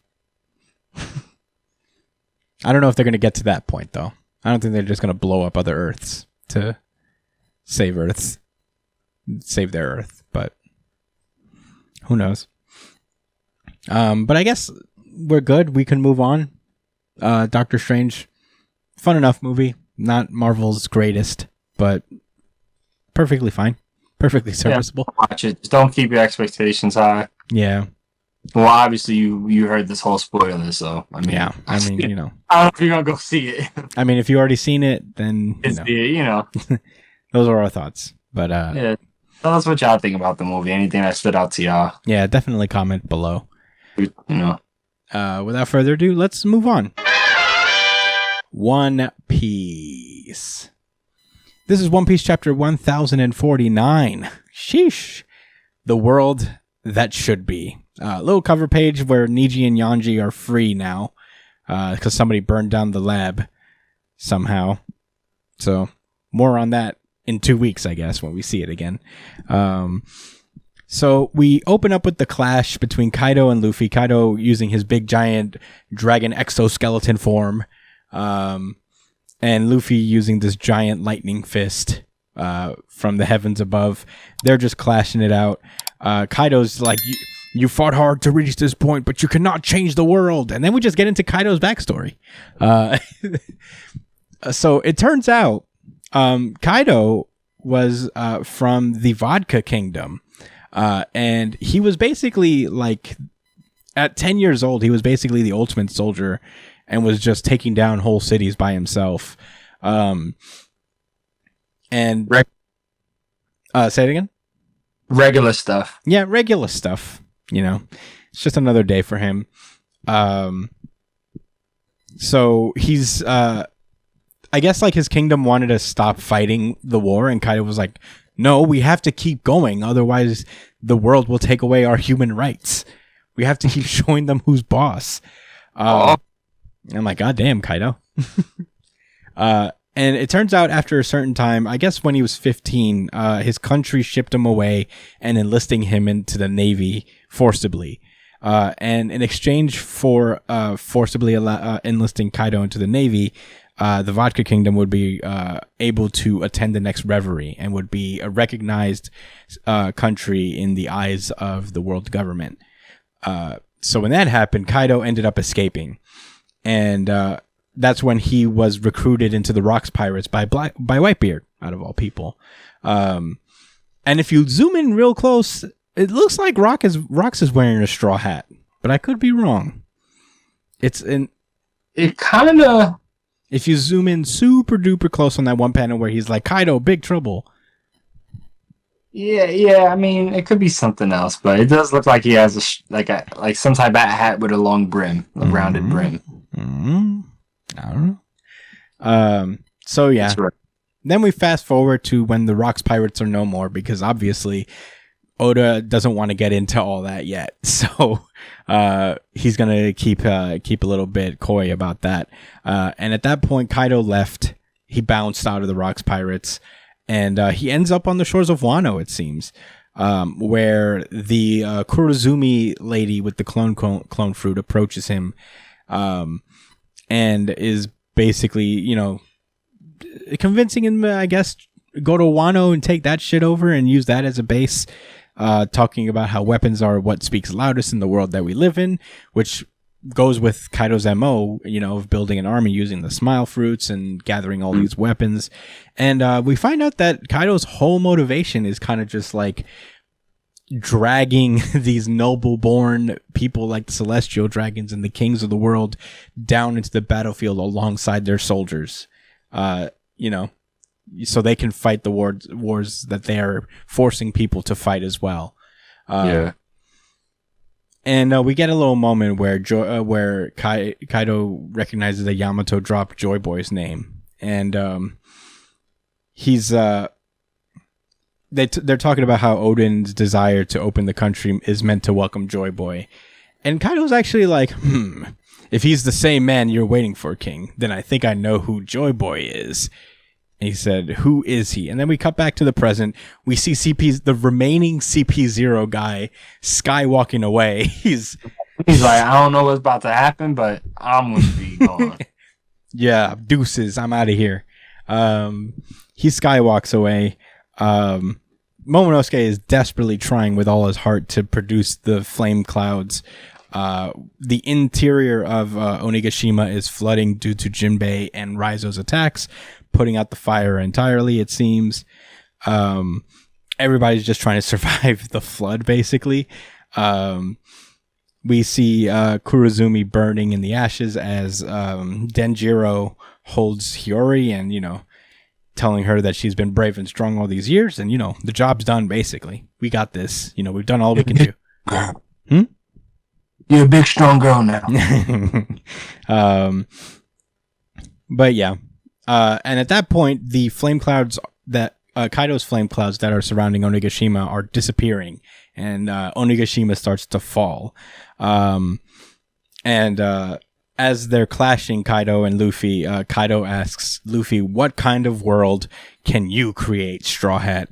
I don't know if they're going to get to that point, though. I don't think they're just going to blow up other Earths to save their Earth, but who knows? But I guess we're good. We can move on. Doctor Strange, fun enough movie. Not Marvel's greatest, but perfectly fine. Perfectly serviceable. Yeah, watch it. Just don't keep your expectations high. Yeah. Well, obviously you heard this whole spoiler, so I mean, yeah. I mean, I don't know if you're gonna go see it. I mean, if you already seen it, then those are our thoughts. But yeah, tell us what y'all think about the movie. Anything that stood out to y'all? Yeah, definitely comment below. Without further ado, let's move on. One Piece. This is One Piece chapter 1049. Sheesh. The world that should be. Little cover page where Niji and Yanji are free now. Because somebody burned down the lab somehow. So, more on that in 2 weeks, I guess, when we see it again. So, we open up with the clash between Kaido and Luffy. Kaido using his big giant dragon exoskeleton form. And Luffy using this giant lightning fist from the heavens above. They're just clashing it out. Kaido's like, you fought hard to reach this point, but you cannot change the world. And then we just get into Kaido's backstory. So it turns out Kaido was from the Vodka Kingdom. And he was basically like, at 10 years old, he was basically the ultimate soldier and was just taking down whole cities by himself. And say it again? Regular stuff. Yeah, regular stuff. You know, it's just another day for him. So he's, I guess like his kingdom wanted to stop fighting the war, and Kaido was like, no, we have to keep going. Otherwise the world will take away our human rights. We have to keep showing them who's boss. I'm like, God damn, Kaido. And it turns out after a certain time, I guess when he was 15, his country shipped him away and enlisting him into the Navy forcibly. And in exchange for forcibly enlisting Kaido into the Navy, the Vodka Kingdom would be able to attend the next reverie and would be a recognized country in the eyes of the world government. So when that happened, Kaido ended up escaping. And that's when he was recruited into the Rocks Pirates by Whitebeard, out of all people. And if you zoom in real close, it looks like Rocks is wearing a straw hat, but I could be wrong. It kind of. If you zoom in super duper close on that one panel where he's like, Kaido, big trouble. Yeah. I mean, it could be something else, but it does look like he has like some type of hat with a long brim, a rounded brim. Mm-hmm. I don't know. So yeah. Right. Then we fast forward to when the Rocks Pirates are no more, because obviously Oda doesn't want to get into all that yet. So he's gonna keep a little bit coy about that. And at that point, Kaido left. He bounced out of the Rocks Pirates, and he ends up on the shores of Wano, it seems, where the Kurozumi lady with the clone fruit approaches him. And is basically, you know, convincing him, I guess, go to Wano and take that shit over and use that as a base, talking about how weapons are what speaks loudest in the world that we live in, which goes with Kaido's MO, you know, of building an army using the smile fruits and gathering all these weapons. And we find out that Kaido's whole motivation is kind of just like dragging these noble-born people like the Celestial Dragons and the kings of the world down into the battlefield alongside their soldiers, you know, so they can fight the wars that they are forcing people to fight as well. Yeah. And we get a little moment where Kaido recognizes that Yamato dropped Joy Boy's name, and he's they're talking about how Odin's desire to open the country is meant to welcome Joy Boy. And Kaido's actually like, if he's the same man you're waiting for, King, then I think I know who Joy Boy is. And he said, who is he? And then we cut back to the present. We see the remaining CP0 guy skywalking away. He's like, I don't know what's about to happen, but I'm going to be gone. Yeah, deuces. I'm out of here. He skywalks away. Momonosuke is desperately trying with all his heart to produce the flame clouds. The interior of Onigashima is flooding due to Jinbei and Raizo's attacks, putting out the fire entirely, it seems. Everybody's just trying to survive the flood, basically. We see Kurozumi burning in the ashes as Denjiro holds Hiyori and, you know, telling her that she's been brave and strong all these years, and, you know, the job's done, basically. We got this. You know, we've done all we can do. You're a big, strong girl now. But yeah. And at that point, the flame clouds that Kaido's flame clouds that are surrounding Onigashima are disappearing, and Onigashima starts to fall. As they're clashing, Kaido and Luffy, Kaido asks Luffy, "What kind of world can you create, Straw Hat?"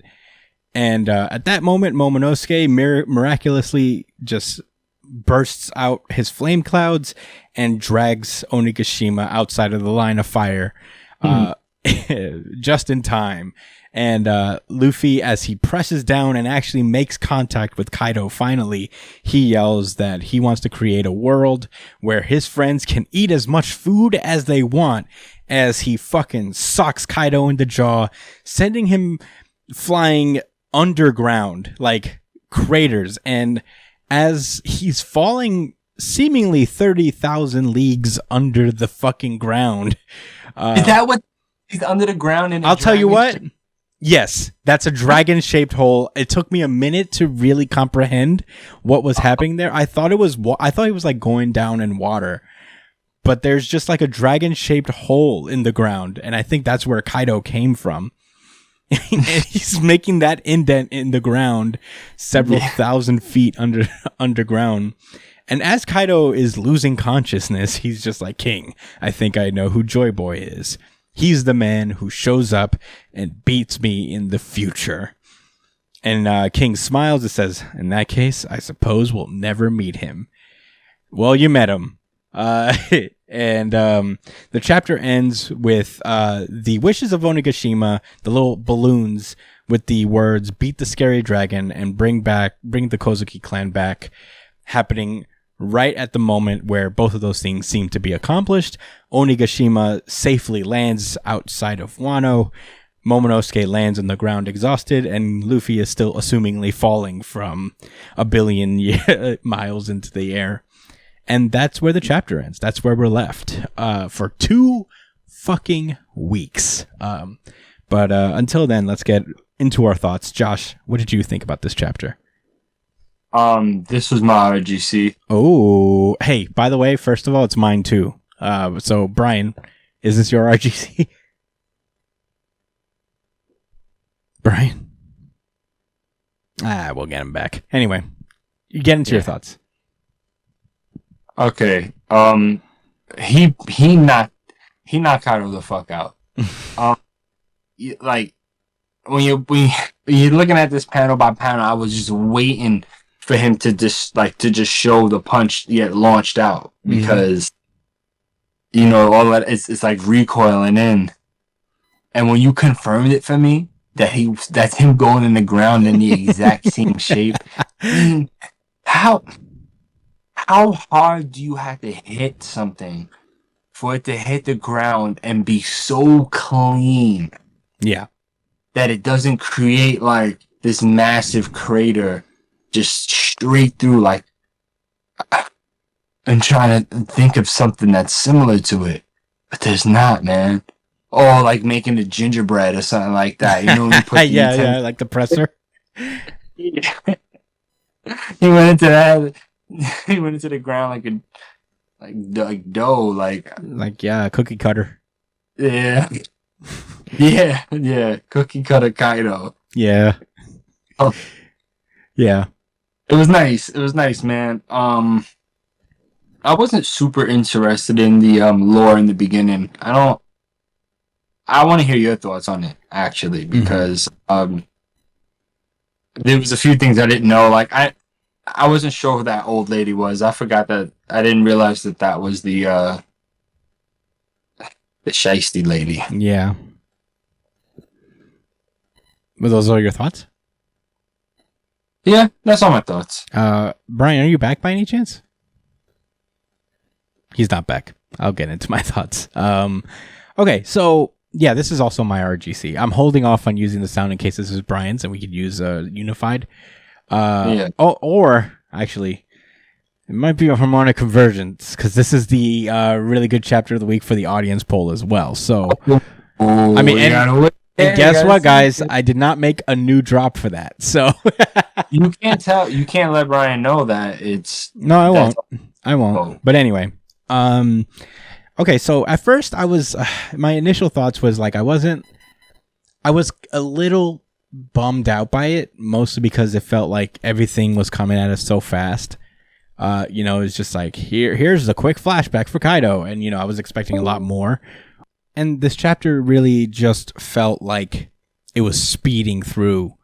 And at that moment, Momonosuke miraculously just bursts out his flame clouds and drags Onigashima outside of the line of fire just in time. And Luffy, as he presses down and actually makes contact with Kaido finally, he yells that he wants to create a world where his friends can eat as much food as they want, as he fucking socks Kaido in the jaw, sending him flying underground like craters. And as he's falling seemingly 30,000 leagues under the fucking ground. Is that what he's under the ground in? I'll tell you what. Yes, that's a dragon-shaped hole. It took me a minute to really comprehend what was happening there. I thought he was like going down in water, but there's just like a dragon-shaped hole in the ground, and I think that's where Kaido came from. And he's making that indent in the ground several thousand feet underground. And as Kaido is losing consciousness, he's just like, "King, I think I know who Joy Boy is. He's the man who shows up and beats me in the future." And King smiles and says, "In that case, I suppose we'll never meet him." Well, you met him. And the chapter ends with the wishes of Onigashima, the little balloons with the words "beat the scary dragon and bring the Kozuki clan back," happening right at the moment where both of those things seem to be accomplished. Onigashima safely lands outside of Wano. Momonosuke lands on the ground exhausted, and Luffy is still assumingly falling from a billion miles into the air. And that's where the chapter ends. That's where we're left for 2 fucking weeks. But until then, let's get into our thoughts. Josh, what did you think about this chapter? This was my RGC. Oh, hey, by the way, first of all, it's mine too. So Brian, is this your RGC? Brian? We'll get him back. Anyway, you get into your thoughts. Okay. He knocked Kaido the fuck out. Like when you're looking at this panel by panel, I was just waiting for him to just show the punch get launched out, because all that it's like recoiling in. And when you confirmed it for me that's him going in the ground in the exact same shape, how hard do you have to hit something for it to hit the ground and be so clean? Yeah. That it doesn't create like this massive crater just straight through, like, I'm trying to think of something that's similar to it, but there's not, man. Or like making a gingerbread or something like that. You know, when you put yeah, like the presser. He went into that. He went into the ground like dough, like a cookie cutter. Yeah, cookie cutter Kaido. Yeah. Oh. Yeah. It was nice, man. I wasn't super interested in the lore in the beginning. I want to hear your thoughts on it, actually, because there was a few things I didn't know. Like I wasn't sure who that old lady was. I forgot that. I didn't realize that was the shiesty lady. Yeah. Were those all your thoughts? Yeah, that's all my thoughts. Brian, are you back by any chance? He's not back. I'll get into my thoughts. Okay, so yeah, this is also my RGC. I'm holding off on using the sound in case this is Brian's and we could use unified. Or actually, it might be a harmonic convergence, because this is the really good chapter of the week for the audience poll as well. So, I mean, and guess what, guys? I did not make a new drop for that. So you can't let Brian know that it's. No, I won't. But anyway, okay. So at first, I was my initial thoughts was like I I was a little bummed out by it, mostly because it felt like everything was coming at us so fast. It's just like, here's a quick flashback for Kaido, and I was expecting a lot more. And this chapter really just felt like it was speeding through,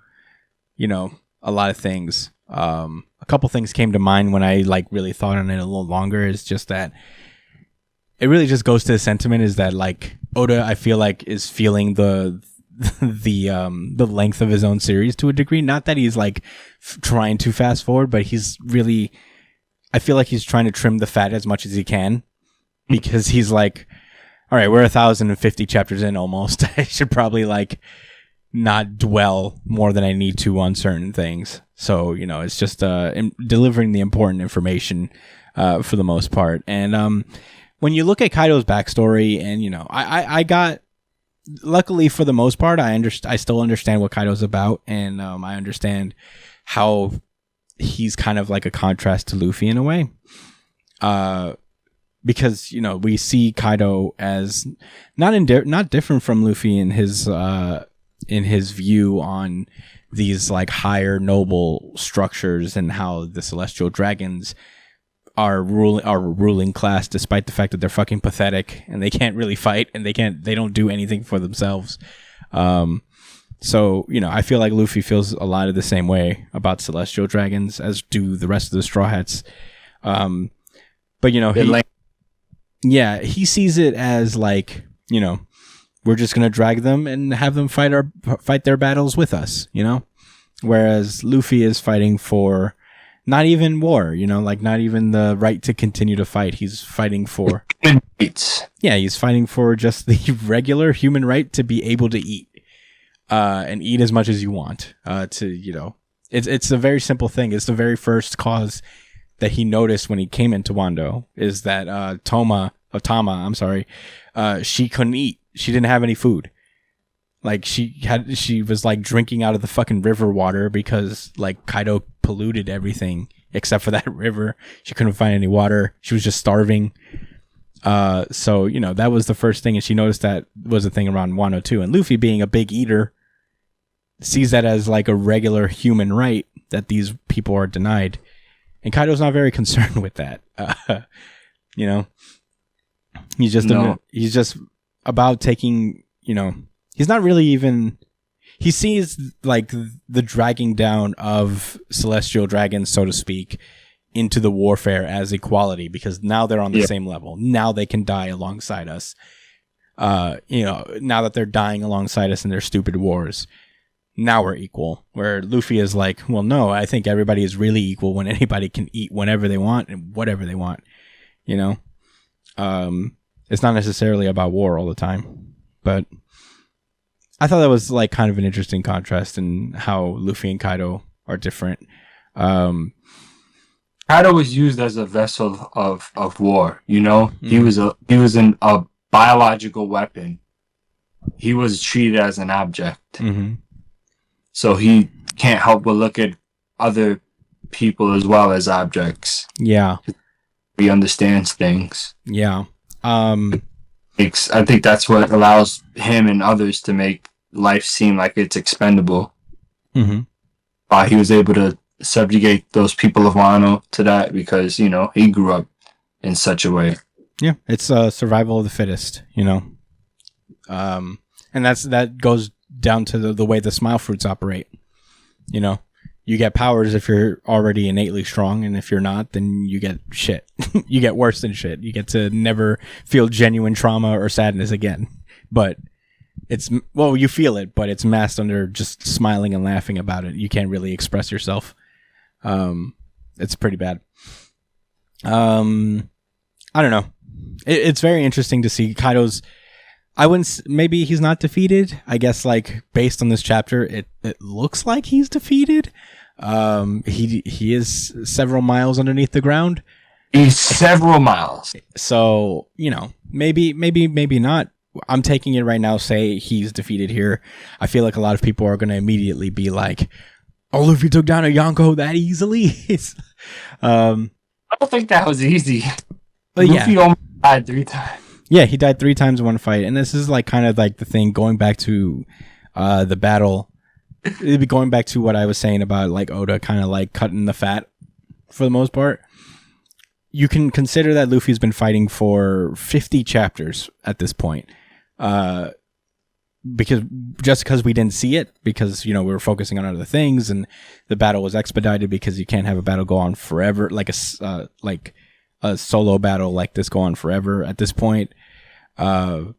a lot of things. A couple things came to mind when I like really thought on it a little longer. Is just that it really just goes to the sentiment is that like Oda, I feel like, is feeling the length of his own series to a degree. Not that he's like trying to fast forward, but he's really, I feel like he's trying to trim the fat as much as he can, because he's like, all right, we're 1,050 chapters in almost. I should probably like not dwell more than I need to on certain things. So, it's just delivering the important information for the most part. And when you look at Kaido's backstory, and, I got, luckily for the most part, I still understand what Kaido's about. And I understand how he's kind of like a contrast to Luffy in a way. Because, we see Kaido as not different from Luffy in his view on these like higher noble structures and how the celestial dragons are ruling class, despite the fact that they're fucking pathetic and they can't really fight and they don't do anything for themselves. So, I feel like Luffy feels a lot of the same way about celestial dragons as do the rest of the Straw Hats. But he sees it as like, we're just going to drag them and have them fight their battles with us, whereas Luffy is fighting for not even war, like not even the right to continue to fight. He's fighting for, he's fighting for just the regular human right to be able to eat, and eat as much as you want, it's a very simple thing. It's the very first cause that he noticed when he came into Wando is that, Tama, she couldn't eat. She didn't have any food. Like she was like drinking out of the fucking river water because like Kaido polluted everything except for that river. She couldn't find any water. She was just starving. So, that was the first thing. And she noticed that was a thing around Wano too. And Luffy, being a big eater, sees that as like a regular human right that these people are denied. And Kaido's not very concerned with that. He's just about taking, he's not really even, he sees like the dragging down of celestial dragons, so to speak, into the warfare as equality, because now they're on the same level. Now they can die alongside us. Now that they're dying alongside us in their stupid wars, now we're equal. Where Luffy is like, well, no, I think everybody is really equal when anybody can eat whenever they want and whatever they want. It's not necessarily about war all the time, but I thought that was like kind of an interesting contrast in how Luffy and Kaido are different. Kaido was used as a vessel of war. He was a biological weapon. He was treated as an object. Mm-hmm. So he can't help but look at other people as well as objects. Yeah. He understands things. Yeah. I think that's what allows him and others to make life seem like it's expendable. Mm-hmm. He was able to subjugate those people of Wano to that because, he grew up in such a way. Yeah, it's survival of the fittest, and that goes down to the way the smile fruits operate. You get powers if you're already innately strong, and if you're not, then you get shit. You get worse than shit. You get to never feel genuine trauma or sadness again. But you feel it, but it's masked under just smiling and laughing about it. You can't really express yourself. It's pretty bad. I don't know. It's very interesting to see Kaido's. Maybe he's not defeated. I guess like based on this chapter, it looks like he's defeated. He is several miles underneath the ground. He's several miles. So, maybe not. I'm taking it right now, say he's defeated here. I feel like a lot of people are going to immediately be like, oh, Luffy took down a Yonko that easily. I don't think that was easy. Luffy almost died 3 times. Yeah, he died 3 times in one fight. And this is like kind of like the thing going back to The battle, it'd be going back to what I was saying about like Oda kind of like cutting the fat for the most part. You can consider that Luffy's been fighting for 50 chapters at this point. Because we didn't see it, because we were focusing on other things, and the battle was expedited because you can't have a battle go on forever, like a solo battle like this go on forever at this point. But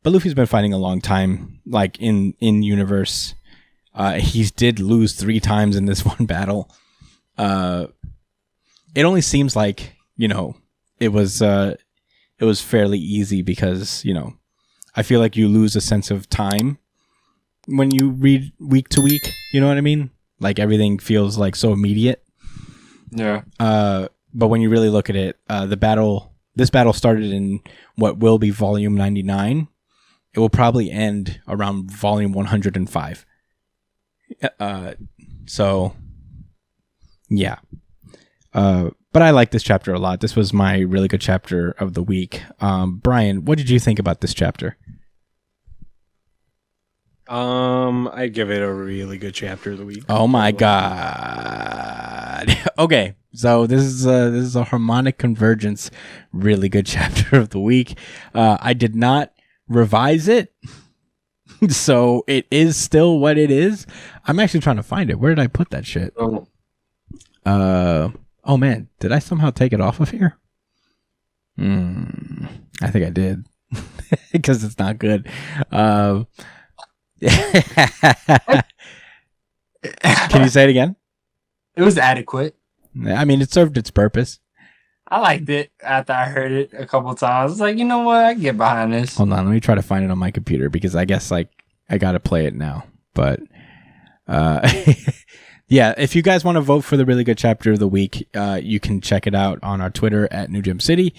Luffy's been fighting a long time, like in universe. He did lose 3 times in this one battle. It only seems like it was fairly easy because I feel like you lose a sense of time when you read week to week. You know what I mean? Like everything feels like so immediate. Yeah. But when you really look at it, this battle started in what will be volume 99. It will probably end around volume 105. So yeah. But I like this chapter a lot. This was my really good chapter of the week. Brian, what did you think about this chapter? I'd give it a really good chapter of the week. Oh my god. Okay, so this is a harmonic convergence, really good chapter of the week. I did not revise it, so it is still what it is. I'm actually trying to find it. Where did I put that shit? Oh man, did I somehow take it off of here? I think I did. Because it's not good. Can you say it again? It was adequate. I mean, it served its purpose. I liked it after I heard it a couple times. I was like, you know what? I can get behind this. Hold on, let me try to find it on my computer because I guess like I gotta play it now. But yeah, if you guys want to vote for the really good chapter of the week, you can check it out on our Twitter at New Gem City.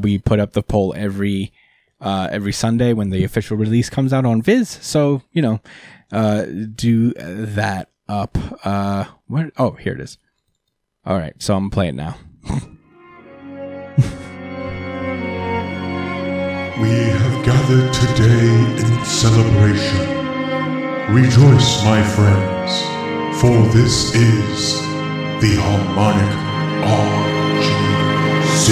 We put up the poll every Sunday when the official release comes out on Viz. So do that up. What? Oh, here it is. All right, so I'm playing now. We have gathered today in celebration. Rejoice, my friends, for this is the Harmonic RGC.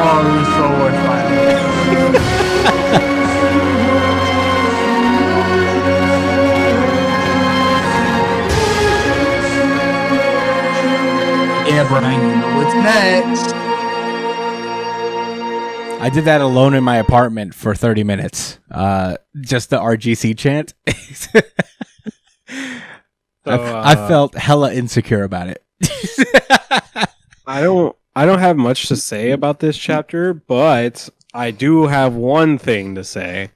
Oh, it was so worth fighting. Yeah, Brian, you know what's next. I did that alone in my apartment for 30 minutes. Just the RGC chant. I felt hella insecure about it. I don't have much to say about this chapter, but I do have one thing to say,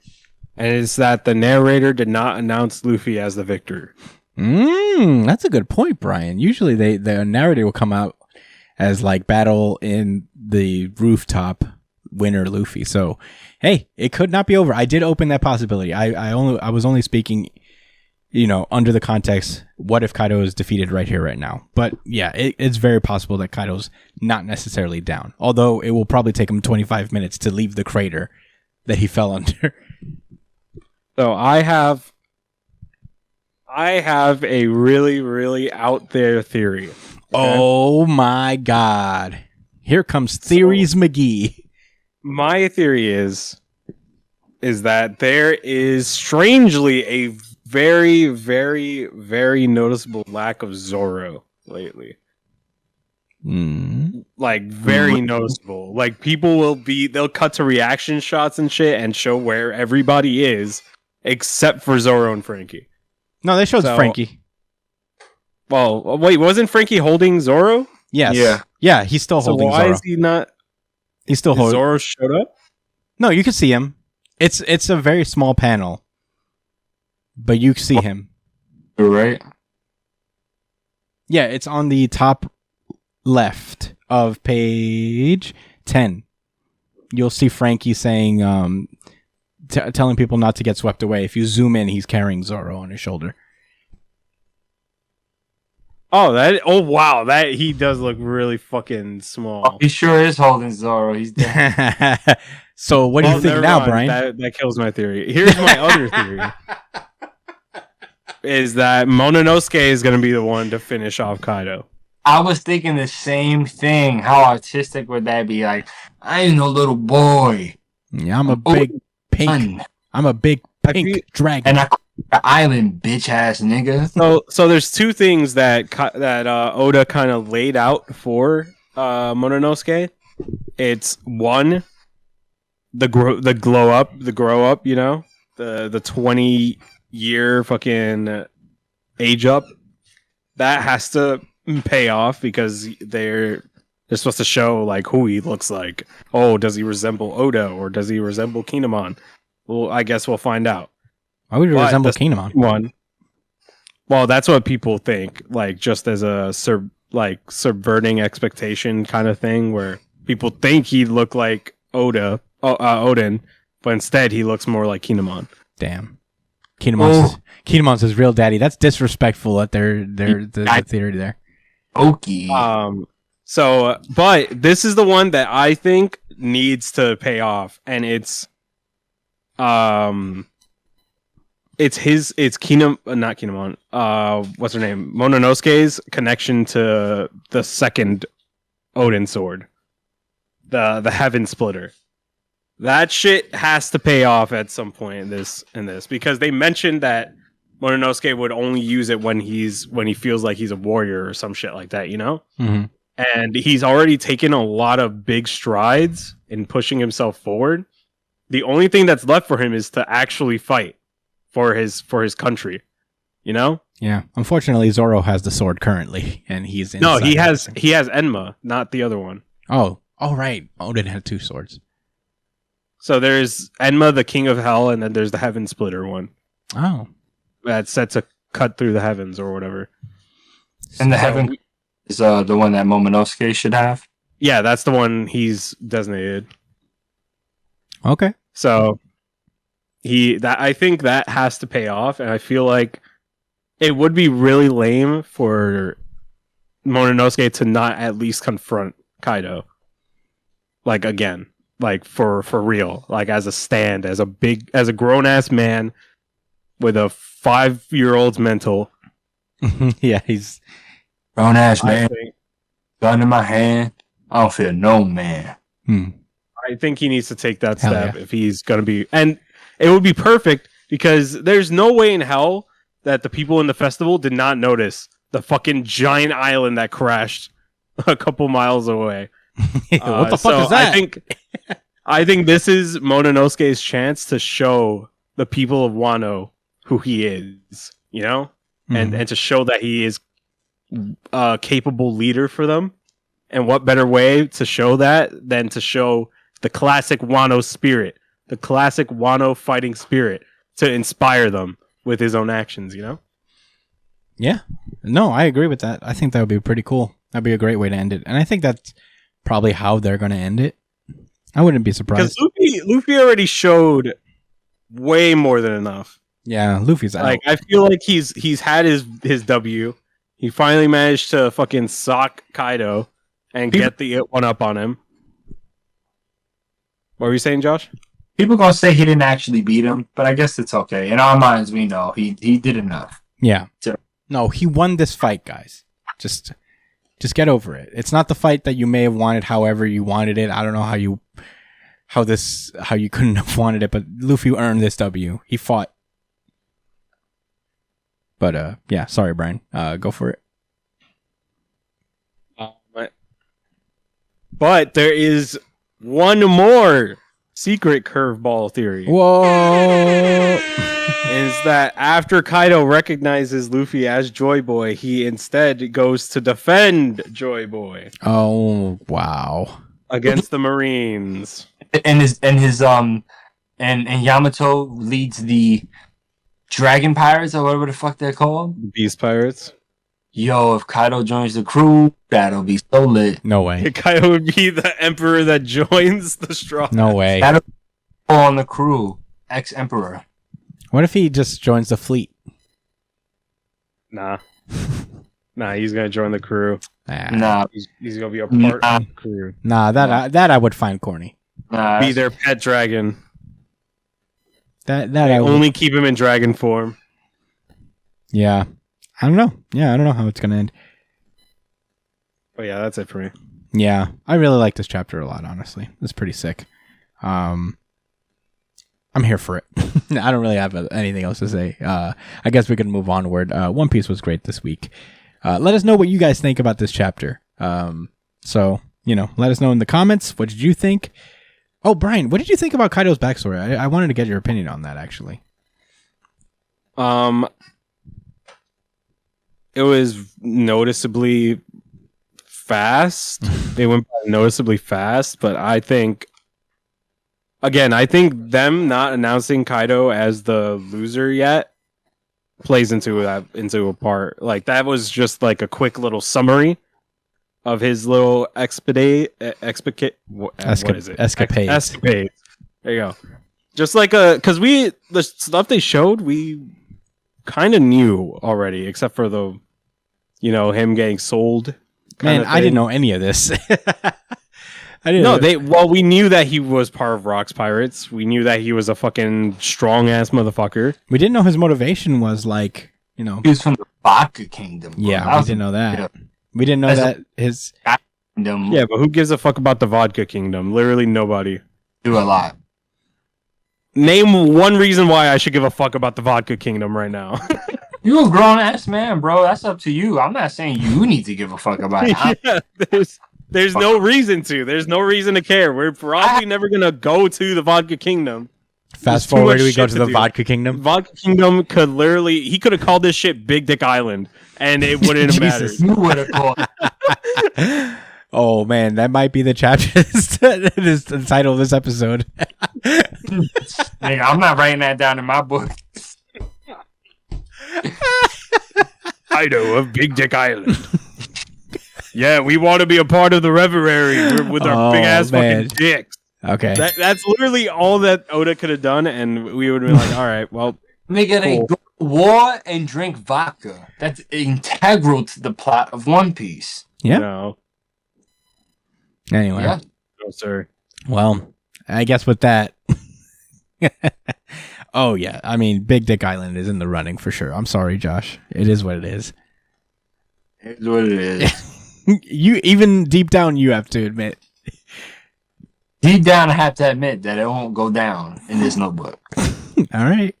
and it's that the narrator did not announce Luffy as the victor. That's a good point, Brian. Usually the narrator will come out as like battle in the rooftop, winner Luffy. So hey, it could not be over. I did open that possibility. I was only speaking, under the context, what if Kaido is defeated right here, right now? But yeah, it's very possible that Kaido's not necessarily down. Although it will probably take him 25 minutes to leave the crater that he fell under. So I have a really, really out there theory. Okay? Oh my god. Here comes Theories McGee. My theory is that there is strangely a very, very, very noticeable lack of Zoro lately. Like very noticeable. Like people they'll cut to reaction shots and shit and show where everybody is except for Zoro and Frankie. No, they showed Frankie. Well, wait, wasn't Frankie holding Zoro? Yes. Yeah, he's still holding Zoro. Why is he not? He's still holding. Zoro showed up? No, you can see him. It's a very small panel, but you see him. Right. Yeah, it's on the top left of page 10. You'll see Frankie saying, telling people not to get swept away. If you zoom in, he's carrying Zoro on his shoulder. Oh wow, that he does look really fucking small. Oh, he sure is holding Zoro. He's dead. So what do you think never now, mind. Brian? That kills my theory. Here's my other theory. Is that Mononosuke is going to be the one to finish off Kaido. I was thinking the same thing. How artistic would that be? Like, I ain't no little boy. Yeah, I'm a big pink. Son. I'm a big pink dragon. And I the island, bitch ass nigga. So there's two things that Oda kind of laid out for Mononosuke. It's one, the grow up, you know, the 20-year fucking age up. That has to pay off because they're supposed to show like who he looks like. Oh, does he resemble Oda or does he resemble Kinemon? Well, I guess we'll find out. Why would you resemble Kinemon? One. Well, that's what people think, like just as a subverting expectation kind of thing, where people think he'd look like Odin, but instead he looks more like Kinemon. Damn. Kinemon's his real daddy. That's disrespectful at the theory there. Okay. But this is the one that I think needs to pay off, and it's not Kinemon. What's her name? Mononosuke's connection to the second Odin sword, the Heaven Splitter. That shit has to pay off at some point in this because they mentioned that Mononosuke would only use it when he feels like he's a warrior or some shit like that, you know? Mm-hmm. And he's already taken a lot of big strides in pushing himself forward. The only thing that's left for him is to actually fight for his country, you know? Yeah. Unfortunately, Zoro has the sword currently, and he's no. He has Enma, not the other one. Oh, right. Odin had two swords. So there's Enma, the King of Hell, and then there's the Heaven Splitter one. Oh, that's set to cut through the heavens or whatever. And the Heaven is the one that Momonosuke should have. Yeah, that's the one he's designated. Okay. So I think that has to pay off, and I feel like it would be really lame for Mononosuke to not at least confront Kaido, like again, like for real, like as a stand, as a grown ass man with a 5-year-old's mental. Yeah, he's grown ass man, gun in my hand. I don't fear no man. I think he needs to take that step if he's going to be... And it would be perfect because there's no way in hell that the people in the festival did not notice the fucking giant island that crashed a couple miles away. What the fuck is that? I think this is Mononosuke's chance to show the people of Wano who he is, you know? And to show that he is a capable leader for them. And what better way to show that than to show the classic Wano spirit, the classic Wano fighting spirit, to inspire them with his own actions, you know? Yeah. No, I agree with that. I think that would be pretty cool. That'd be a great way to end it. And I think that's probably how they're going to end it. I wouldn't be surprised. Because Luffy already showed way more than enough. Yeah, Luffy's out. Like, I feel like he's had his W. He finally managed to fucking sock Kaido and get the one up on him. What were you saying, Josh? People gonna say he didn't actually beat him, but I guess it's okay. In our minds, we know he did enough. Yeah. No, he won this fight, guys. Just get over it. It's not the fight that you may have wanted however you wanted it. I don't know how you couldn't have wanted it, but Luffy earned this W. He fought. But yeah, sorry, Brian. Go for it. But there is one more secret curveball theory. Whoa! Is that after Kaido recognizes Luffy as Joy Boy, he instead goes to defend Joy Boy. Oh, wow. Against the Marines. And Yamato leads the Dragon Pirates or whatever the fuck they're called. Beast Pirates. Yo, if Kaido joins the crew, that'll be so lit. No way. Kaido would be the emperor that joins the Straw. No way. That'll be on the crew. Ex-emperor. What if he just joins the fleet? Nah. Nah, he's gonna join the crew. Nah, He's gonna be a part of the crew. That I would find corny. nah. Be their pet dragon. That They I would, only keep him in dragon form. yeah. I don't know. Yeah, I don't know how it's gonna end. But yeah, that's it for me. Yeah, I really like this chapter a lot. Honestly, it's pretty sick. I'm here for it. I don't really have anything else to say. I guess we can move onward. One Piece was great this week. Let us know what you guys think about this chapter. So, let us know in the comments. What did you think? Oh, Brian, what did you think about Kaido's backstory? I wanted to get your opinion on that, actually. It was noticeably fast. They went by noticeably fast, but I think them not announcing Kaido as the loser yet plays into a part. Like that was just like a quick little summary of his little escapade. Escapade. There you go. Just like because the stuff they showed, we kind of knew already, except for the, him getting sold. Man, I didn't know any of this. I didn't. No, we knew that he was part of Rock's Pirates. We knew that he was a fucking strong ass motherfucker. We didn't know his motivation was like, He was from the Vodka Kingdom. Bro. Yeah, we didn't know that. Yeah. We didn't know that his Kingdom. Yeah, but who gives a fuck about the Vodka Kingdom? Literally nobody. Do a lot. Name one reason why I should give a fuck about the Vodka Kingdom right now. You a grown ass man, bro. That's up to you. I'm not saying you need to give a fuck about it. Yeah, there's no reason to. The's no reason to care. We're probably never gonna go to the Vodka Kingdom. Fast forward, we go to the Vodka Kingdom. Vodka Kingdom could he could have called this shit Big Dick Island, and it wouldn't have mattered. You would have called. Oh man, that might be the chapter. That is the title of this episode. Nigga, I'm not writing that down in my book. Kaido of Big Dick Island. Yeah, we want to be a part of the revelry with our big ass fucking dicks. Okay, that's literally all that Oda could have done, and we would have been like, all right, well, nigga, they go to war and drink vodka. That's integral to the plot of One Piece. Yeah. No. Anyway. Yeah. No, sir. Well, I guess with that. Oh yeah, I mean, Big Dick Island is in the running for sure. I'm sorry, Josh. It is what it is. It's what it is. You even deep down, you have to admit. Deep down, I have to admit that it won't go down in this notebook. All right.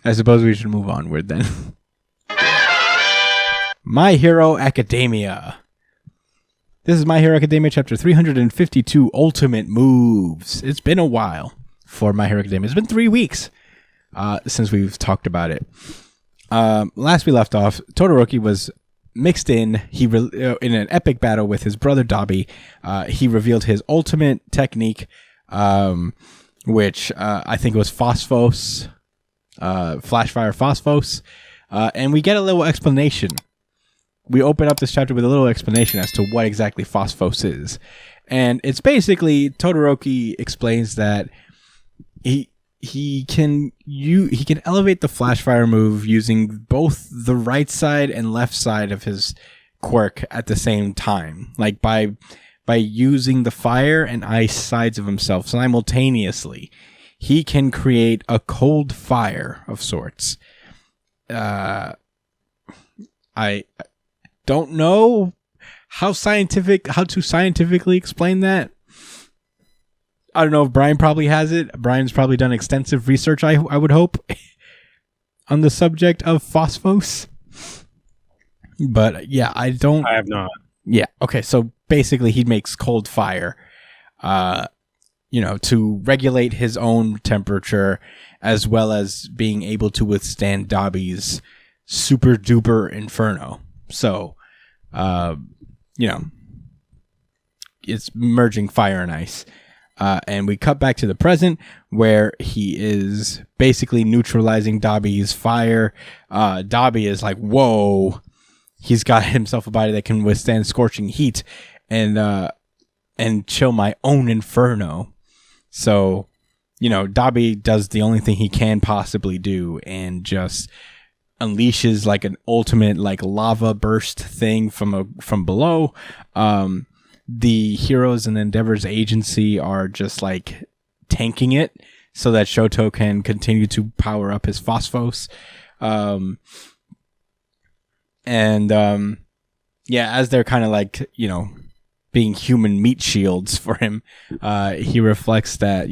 I suppose we should move onward then. My Hero Academia. This is My Hero Academia chapter 352, Ultimate Moves. It's been a while for My Hero Academia. It's been 3 weeks since we've talked about it. Last we left off, Todoroki was mixed in. In an epic battle with his brother Dabi. He revealed his ultimate technique, which I think was Phosphos, Flashfire Phosphos, and we get a little explanation. We open up this chapter with a little explanation as to what exactly Phosphos is. And it's basically Todoroki explains that he can elevate the Flashfire move using both the right side and left side of his quirk at the same time. Like by using the fire and ice sides of himself simultaneously, he can create a cold fire of sorts. I don't know how to scientifically explain that. I don't know if Brian probably has it. Brian's probably done extensive research, I would hope, on the subject of Phosphos. But yeah, I have not. Yeah, okay, so basically he makes cold fire, to regulate his own temperature, as well as being able to withstand Dabi's super duper inferno. So, it's merging fire and ice. And we cut back to the present where he is basically neutralizing Dabi's fire. Dabi is like, whoa, he's got himself a body that can withstand scorching heat and chill my own inferno. So, Dabi does the only thing he can possibly do and just unleashes like an ultimate like lava burst thing from below. The Heroes and Endeavor's agency are just like tanking it so that Shoto can continue to power up his phosphos. As they're kind of like, being human meat shields for him, he reflects that,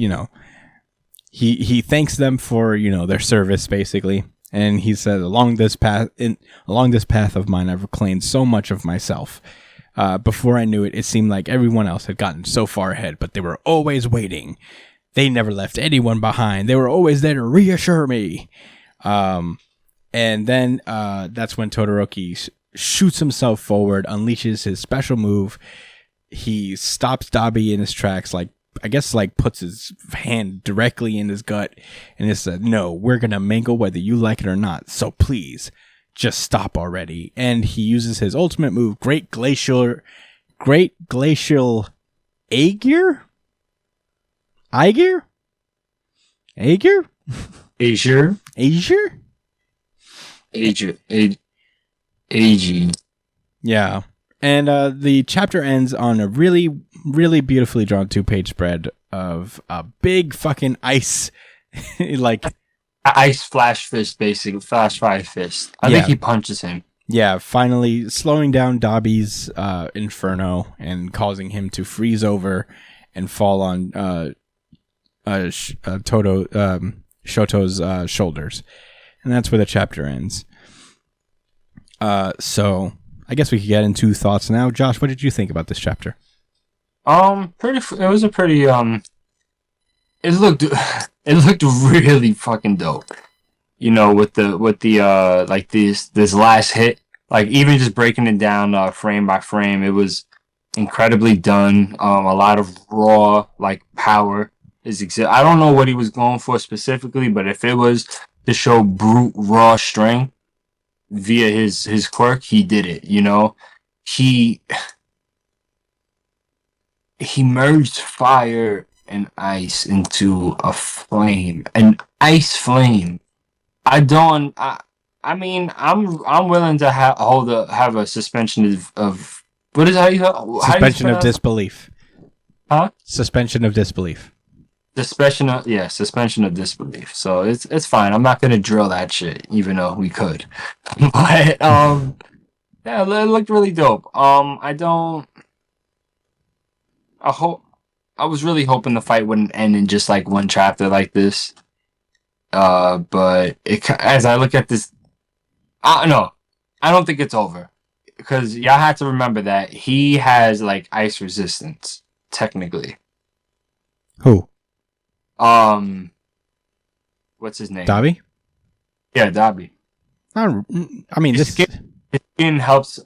he thanks them for, their service basically. And he said, along this path of mine, I've reclaimed so much of myself. Before I knew it, it seemed like everyone else had gotten so far ahead, but they were always waiting. They never left anyone behind. They were always there to reassure me. And then that's when Todoroki shoots himself forward, unleashes his special move. He stops Dabi in his tracks, puts his hand directly in his gut, and it said, "No, we're gonna mangle whether you like it or not. So please, just stop already." And he uses his ultimate move, Great Glacial Aegir? Yeah. And the chapter ends on a really, really beautifully drawn 2-page spread of a big fucking ice, ice flash fist, basically flash fire fist. I think he punches him. Yeah, finally slowing down Dabi's inferno and causing him to freeze over and fall on Shoto's shoulders, and that's where the chapter ends. So I guess we could get into thoughts now. Josh, what did you think about this chapter? It was a pretty it looked really fucking dope. With the like this last hit, like even just breaking it down frame by frame, it was incredibly done. A lot of raw power is I don't know what he was going for specifically, but if it was to show brute raw strength via his quirk, he did it. He merged fire and ice into a flame, an ice flame. I'm willing to have a suspension of what is suspension of disbelief. Huh? Suspension of disbelief. Suspension of disbelief. So it's fine. I'm not gonna drill that shit, even though we could. But yeah, it looked really dope. I was really hoping the fight wouldn't end in just one chapter like this. But as I look at this, I don't think it's over, because y'all have to remember that he has ice resistance technically. Who? What's his name? Dabi? Yeah, Dabi. His skin helps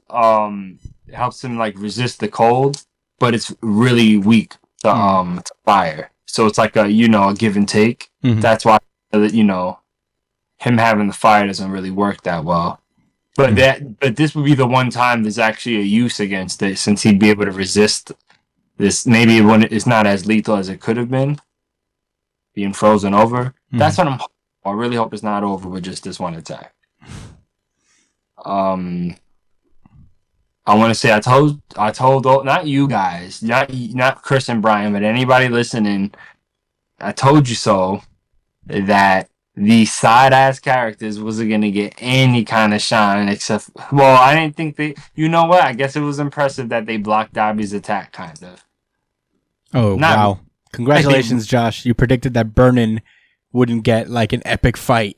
him resist the cold, but it's really weak to fire. So it's like a give and take. Mm-hmm. That's why him having the fire doesn't really work that well. But but this would be the one time there's actually a use against it, since he'd be able to resist this. Maybe when it's not as lethal as it could have been, being frozen over. Mm-hmm. That's what I really hope it's not over with just this one attack. I want to say I told not you guys, not Chris and Brian, but anybody listening, I told you so, that the side ass characters wasn't gonna get any kind of shine except. Well, I didn't think they. You know what? I guess it was impressive that they blocked Dabi's attack, kind of. Oh wow! Congratulations, Josh! You predicted that Burnin wouldn't get an epic fight.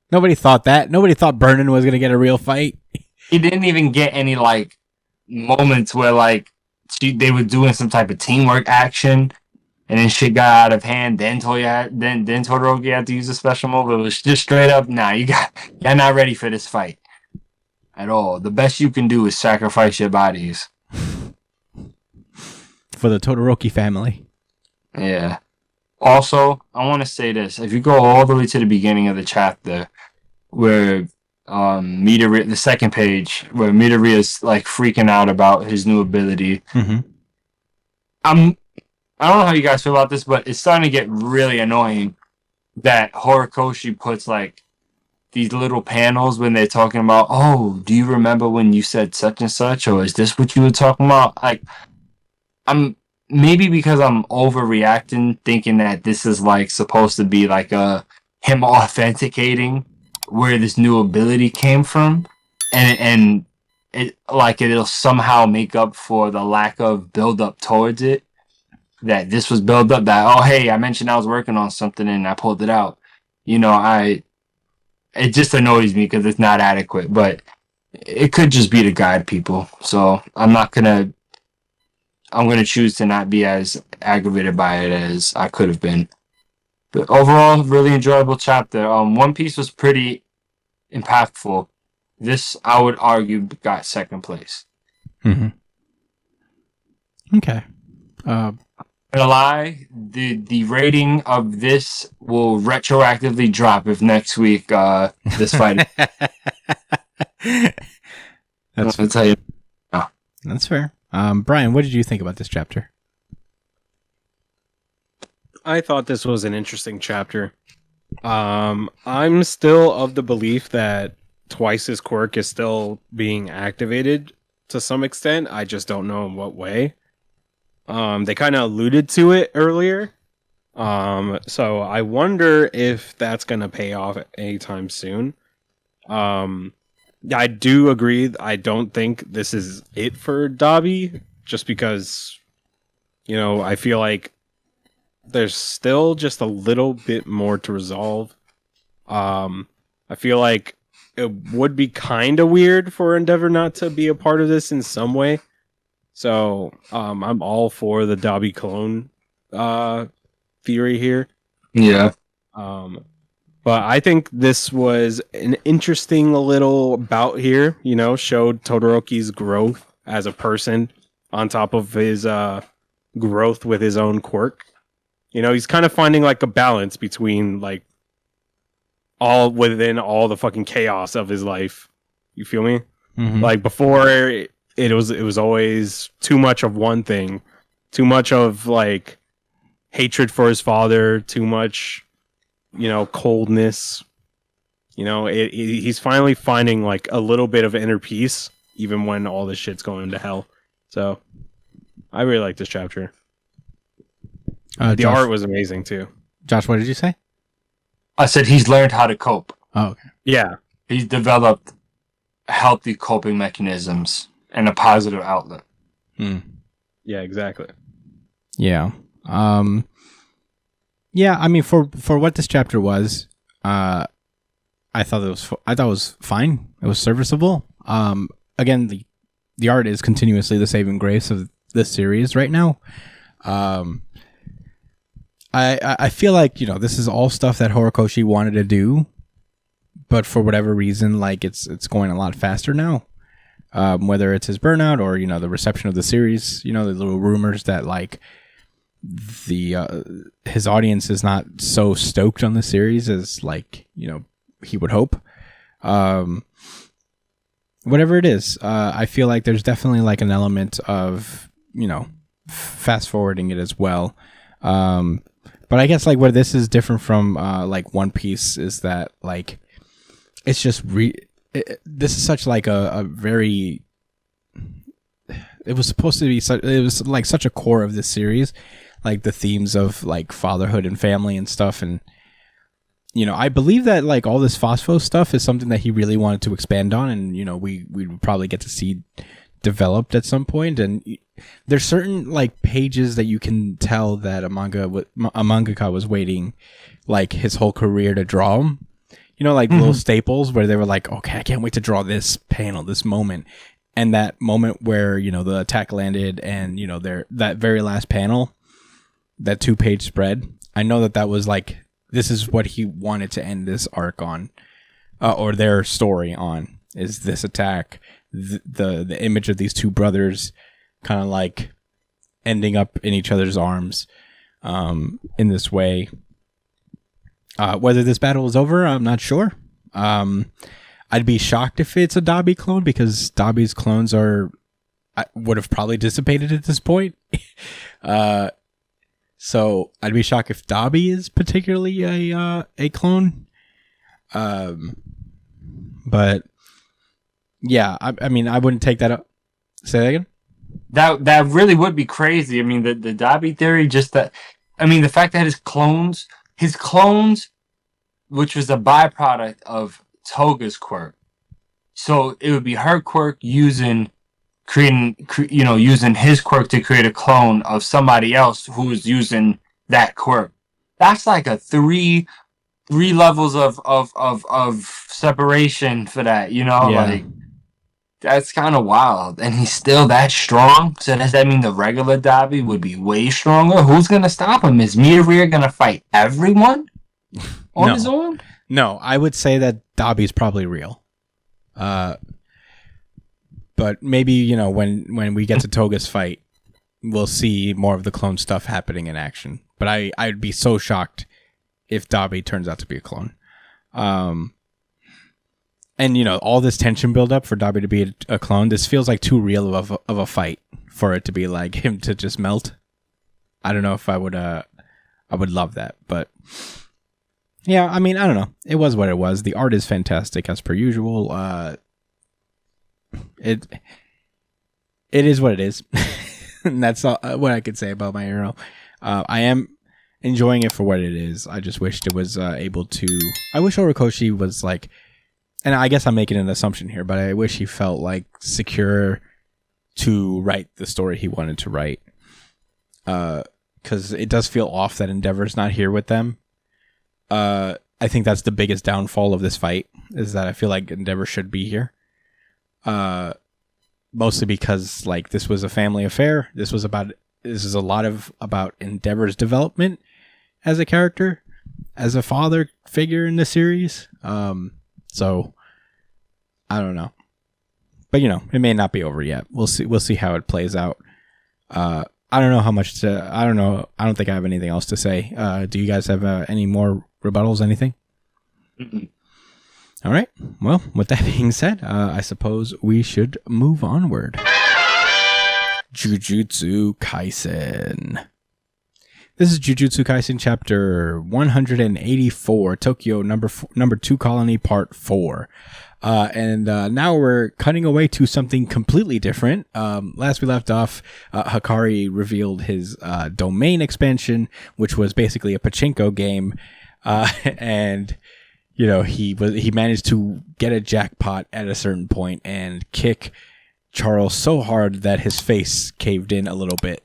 Nobody thought that. Nobody thought Burnin was gonna get a real fight. He didn't even get any moments where they were doing some type of teamwork action, and then shit got out of hand. Then Todoroki had to use a special move. It was just straight up, nah, you're not ready for this fight at all. The best you can do is sacrifice your bodies for the Todoroki family. Yeah. Also, I want to say this: if you go all the way to the beginning of the chapter, where Midoriya, the second page, where Midoriya's freaking out about his new ability. Mm-hmm. I don't know how you guys feel about this, but it's starting to get really annoying that Horikoshi puts these little panels when they're talking about, oh, do you remember when you said such and such, or is this what you were talking about? Like, I'm maybe because I'm overreacting, thinking that this is like supposed to be like him authenticating where this new ability came from, and it like it'll somehow make up for the lack of build up towards it. That this was build up. That, oh hey, I mentioned I was working on something and I pulled it out. It just annoys me because it's not adequate, but it could just be to guide people. So I'm going to choose to not be as aggravated by it as I could have been. But overall, really enjoyable chapter. One Piece was pretty impactful. This, I would argue, got second place. Mm-hmm. Okay. Gonna lie, the rating of this will retroactively drop if next week this fight. That's I'll tell you. That's fair. Brian, what did you think about this chapter? I thought this was an interesting chapter. I'm still of the belief that Twice's quirk is still being activated to some extent. I just don't know in what way. They kind of alluded to it earlier. So I wonder if that's going to pay off anytime soon. I do agree. I don't think this is it for Dabi, just because, I feel like there's still just a little bit more to resolve. I feel like it would be kind of weird for Endeavor not to be a part of this in some way. So I'm all for the Dabi clone theory here. Yeah. But I think this was an interesting little bout here, showed Todoroki's growth as a person on top of his growth with his own quirk. He's kind of finding like a balance between like all within all the fucking chaos of his life. You feel me? Mm-hmm. Like before it was always too much of one thing, too much of like hatred for his father, too much, coldness. He's finally finding like a little bit of inner peace, even when all this shit's going to hell. So I really like this chapter. The Josh, art was amazing too. Josh, what did you say? I said he's learned how to cope. Oh, okay. Yeah. He's developed healthy coping mechanisms and a positive outlook. Yeah, exactly. Yeah. Yeah, I mean, for what this chapter was, I thought it was fine. It was serviceable. Again, the art is continuously the saving grace of this series right now. I feel like, this is all stuff that Horikoshi wanted to do, but for whatever reason, like it's going a lot faster now. Whether it's his burnout or, the reception of the series, the little rumors that like his audience is not so stoked on the series as like, he would hope. Whatever it is, I feel like there's definitely like an element of, fast forwarding it as well. But I guess like where this is different from like One Piece is that like it's just this is such like a very, it was supposed to be it was like such a core of this series, like the themes of like fatherhood and family and stuff. And I believe that like all this Phosphos stuff is something that he really wanted to expand on, and we would probably get to see developed at some point. And there's certain like pages that you can tell that a mangaka was waiting like his whole career to draw them. Like little staples where they were like, okay, I can't wait to draw this panel, this moment. And that moment where, the attack landed and, that very last panel, that 2-page spread, I know that was like, this is what he wanted to end this arc on, or their story on, is this attack, the image of these two brothers kind of like ending up in each other's arms in this way. Whether this battle is over, I'm not sure. I'd be shocked if it's a Dabi clone, because Dabi's clones would have probably dissipated at this point. So I'd be shocked if Dabi is particularly a clone. But yeah, I mean, I wouldn't take that up. Say that again. That really would be crazy. I mean, the Dabi theory, just that. I mean, the fact that his clones, which was a byproduct of Toga's quirk, so it would be her quirk using his quirk to create a clone of somebody else who was using that quirk. That's like a three levels of separation for that. Like. That's kind of wild. And he's still that strong? So does that mean the regular Dabi would be way stronger? Who's going to stop him? Is Midoriya going to fight everyone on his own? No, I would say that Dabi's probably real. But maybe, when we get to Toga's fight, we'll see more of the clone stuff happening in action. But I'd be so shocked if Dabi turns out to be a clone. And, all this tension buildup for Dabi to be a clone, this feels like too real of a fight for it to be like him to just melt. I don't know if I would love that, but yeah, I mean, I don't know. It was what it was. The art is fantastic as per usual. It is what it is. And that's all, what I could say about My Hero. I am enjoying it for what it is. I just wished it was I wish Horikoshi was like, and I guess I'm making an assumption here, but I wish he felt like secure to write the story he wanted to write. Because it does feel off that Endeavor's not here with them. I think that's the biggest downfall of this fight, is that I feel like Endeavor should be here. Mostly because like this was a family affair. This is a lot about Endeavor's development as a character, as a father figure in the series. So I don't know, but it may not be over yet. We'll see how it plays out. I don't know how much I don't know. I don't think I have anything else to say. Do you guys have any more rebuttals? Anything? Mm-mm. All right. Well, with that being said, I suppose we should move onward. Jujutsu Kaisen. This is Jujutsu Kaisen chapter 184, Tokyo number 2 colony part 4. And now we're cutting away to something completely different. Last we left off, Hikari revealed his domain expansion, which was basically a pachinko game. And he managed to get a jackpot at a certain point and kick Charles so hard that his face caved in a little bit.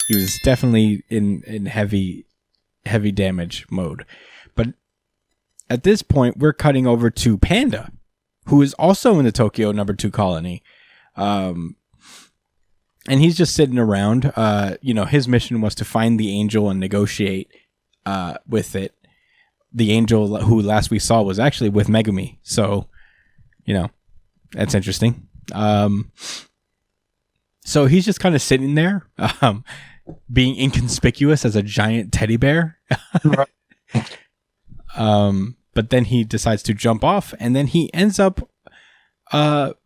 He was definitely in heavy damage mode. But at this point, we're cutting over to Panda, who is also in the Tokyo number 2 colony. And he's just sitting around. His mission was to find the angel and negotiate with it. The angel who last we saw was actually with Megumi. So, that's interesting. So he's just kind of sitting there, being inconspicuous as a giant teddy bear. But then he decides to jump off, and then he ends up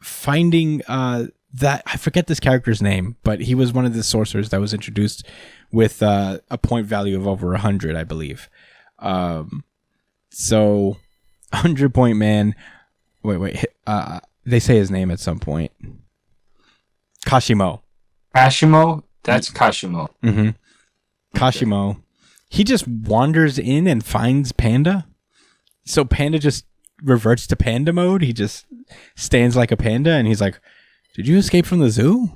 finding that, I forget this character's name, but he was one of the sorcerers that was introduced with a point value of over 100, I believe. So 100 point man. Wait. They say his name at some point. Kashimo. That's Kashimo. Mm-hmm. Kashimo. He just wanders in and finds Panda. So Panda just reverts to panda mode. He just stands like a panda and he's like, "Did you escape from the zoo?"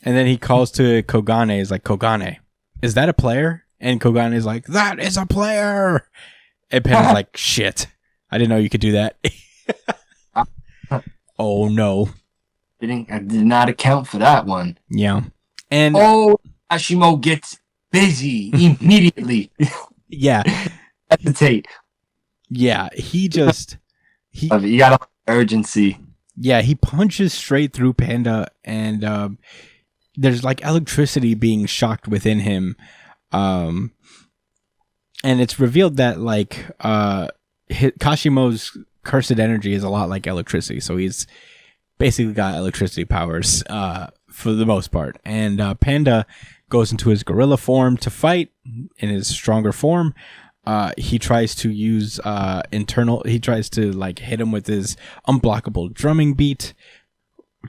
And then he calls to Kogane. He's like, "Kogane, is that a player?" And Kogane is like, "That is a player." And Panda's like, "Shit, I didn't know you could do that." Oh no. I did not account for that one. Yeah. And Kashimo gets busy immediately. Yeah. Hesitate. Yeah, you got urgency. Yeah, he punches straight through Panda, and there's like electricity being shocked within him. And it's revealed that like Kashimo's cursed energy is a lot like electricity, so he's basically got electricity powers for the most part. And Panda goes into his gorilla form to fight in his stronger form. he tries to use he tries to like hit him with his unblockable drumming beat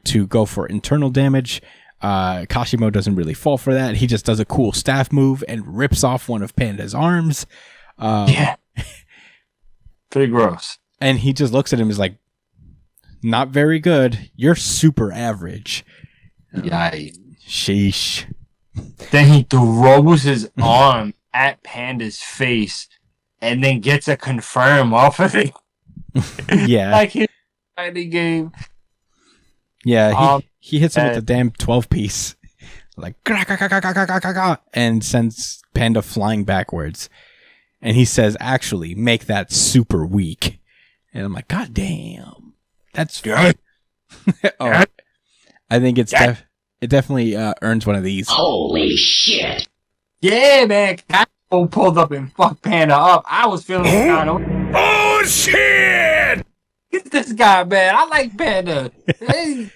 to go for internal damage. Kashimo doesn't really fall for that. He just does a cool staff move and rips off one of Panda's arms. Yeah. Pretty gross. And he just looks at him and is like, not very good. You're super average. Yikes. Sheesh. Then he throws his arm at Panda's face and then gets a confirm off of it. Yeah. Like his fighting game. Yeah, he hits him with a damn 12-piece. Like, and sends Panda flying backwards. And he says, actually, make that super weak. And I'm like, God damn. That's good. I think it definitely earns one of these. Holy shit. Yeah, man. Kaido pulled up and fucked Panda up. I was feeling kind of. Oh shit! Get this guy, man. I like Panda. Hey,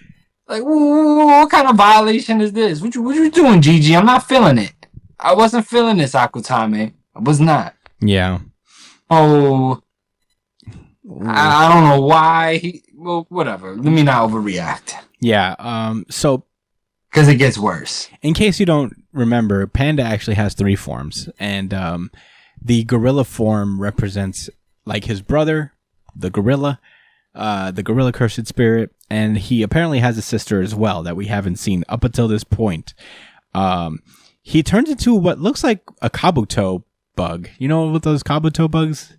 like, what kind of violation is this? What you doing, Gigi? I'm not feeling it. I wasn't feeling this, Akutame. I was not. Yeah. Oh, I don't know why. Well, whatever. Let me not overreact. Yeah. So, because it gets worse. In case you don't remember, Panda actually has 3 forms, and the gorilla form represents like his brother, the gorilla cursed spirit, and he apparently has a sister as well that we haven't seen up until this point. He turns into what looks like a Kabuto bug. You know what those Kabuto bugs?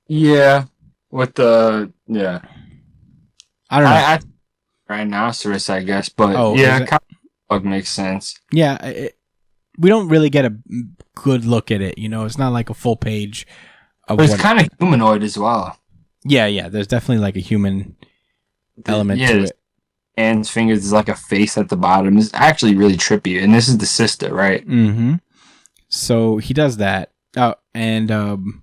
Yeah. With the I don't know. Rhinoceros, I guess, but bug makes sense. Yeah, we don't really get a good look at it. You know, it's not like a full page. But it's kind of humanoid as well. Yeah. There's definitely like a human element to it. Hands, fingers, there's like a face at the bottom. It's actually really trippy. And this is the sister, right? Mm-hmm. So he does that. And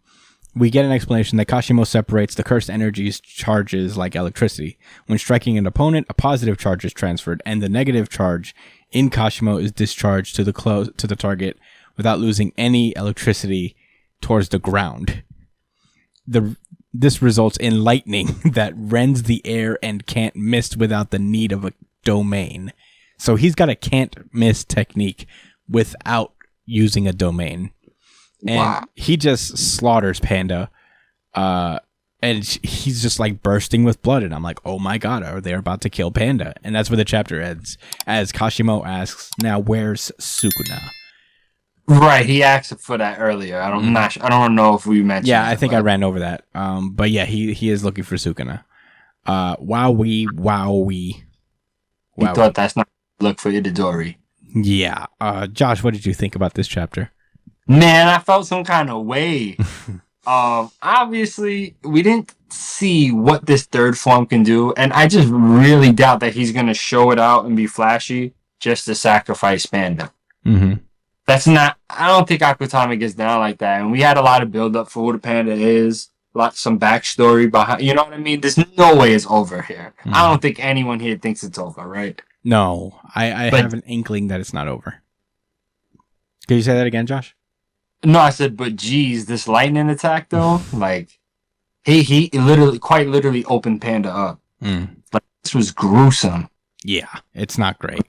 we get an explanation that Kashimo separates the cursed energies charges like electricity. When striking an opponent, a positive charge is transferred, and the negative charge in Kashimo is discharged to the target without losing any electricity towards the ground. This results in lightning that rends the air and can't miss without the need of a domain. So he's got a can't miss technique without using a domain. And he just slaughters Panda. And he's just like bursting with blood. And I'm like, oh my God, are they about to kill Panda? And that's where the chapter ends. As Kashimo asks, now where's Sukuna? Right, he asked for that earlier. I don't know if we mentioned. Yeah, I think I ran over that. But yeah, he is looking for Sukuna. Wowee. He thought that's not look for Itadori. Yeah. Josh, what did you think about this chapter? Man, I felt some kind of way. Obviously, we didn't see what this third form can do, and I just really doubt that he's gonna show it out and be flashy just to sacrifice Panda. Mm-hmm. That's not. I don't think Akutami gets down like that. And we had a lot of build up for who the Panda is, some backstory behind. You know what I mean? There's no way it's over here. Mm-hmm. I don't think anyone here thinks it's over, right? No, I have an inkling that it's not over. Can you say that again, Josh? No, I said, but geez, this lightning attack though, like he quite literally opened Panda up. Like this was gruesome. Yeah, it's not great.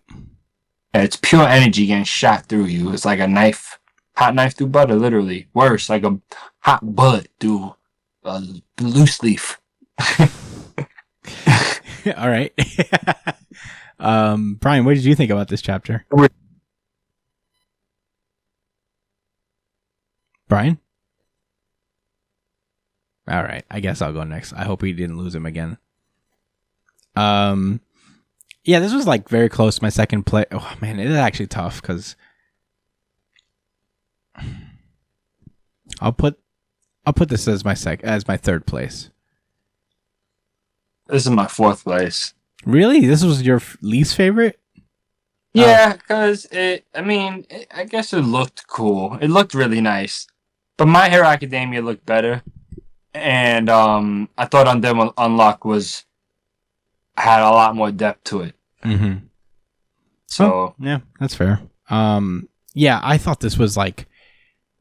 Yeah, it's pure energy getting shot through you. It's like a hot knife through butter, literally. Worse, like a hot bullet through a loose leaf. All right. Brian, what did you think about this chapter? Brian? All right. I guess I'll go next. I hope we didn't lose him again. Yeah, this was like very close to my second play. Oh man, it is actually tough because I'll put this as my third place. This is my fourth place. Really? This was your least favorite? Yeah, because I guess it looked cool. It looked really nice. But My Hero Academia looked better. And I thought Undead Unluck had a lot more depth to it. Mm-hmm. So yeah, that's fair. Yeah, I thought this was like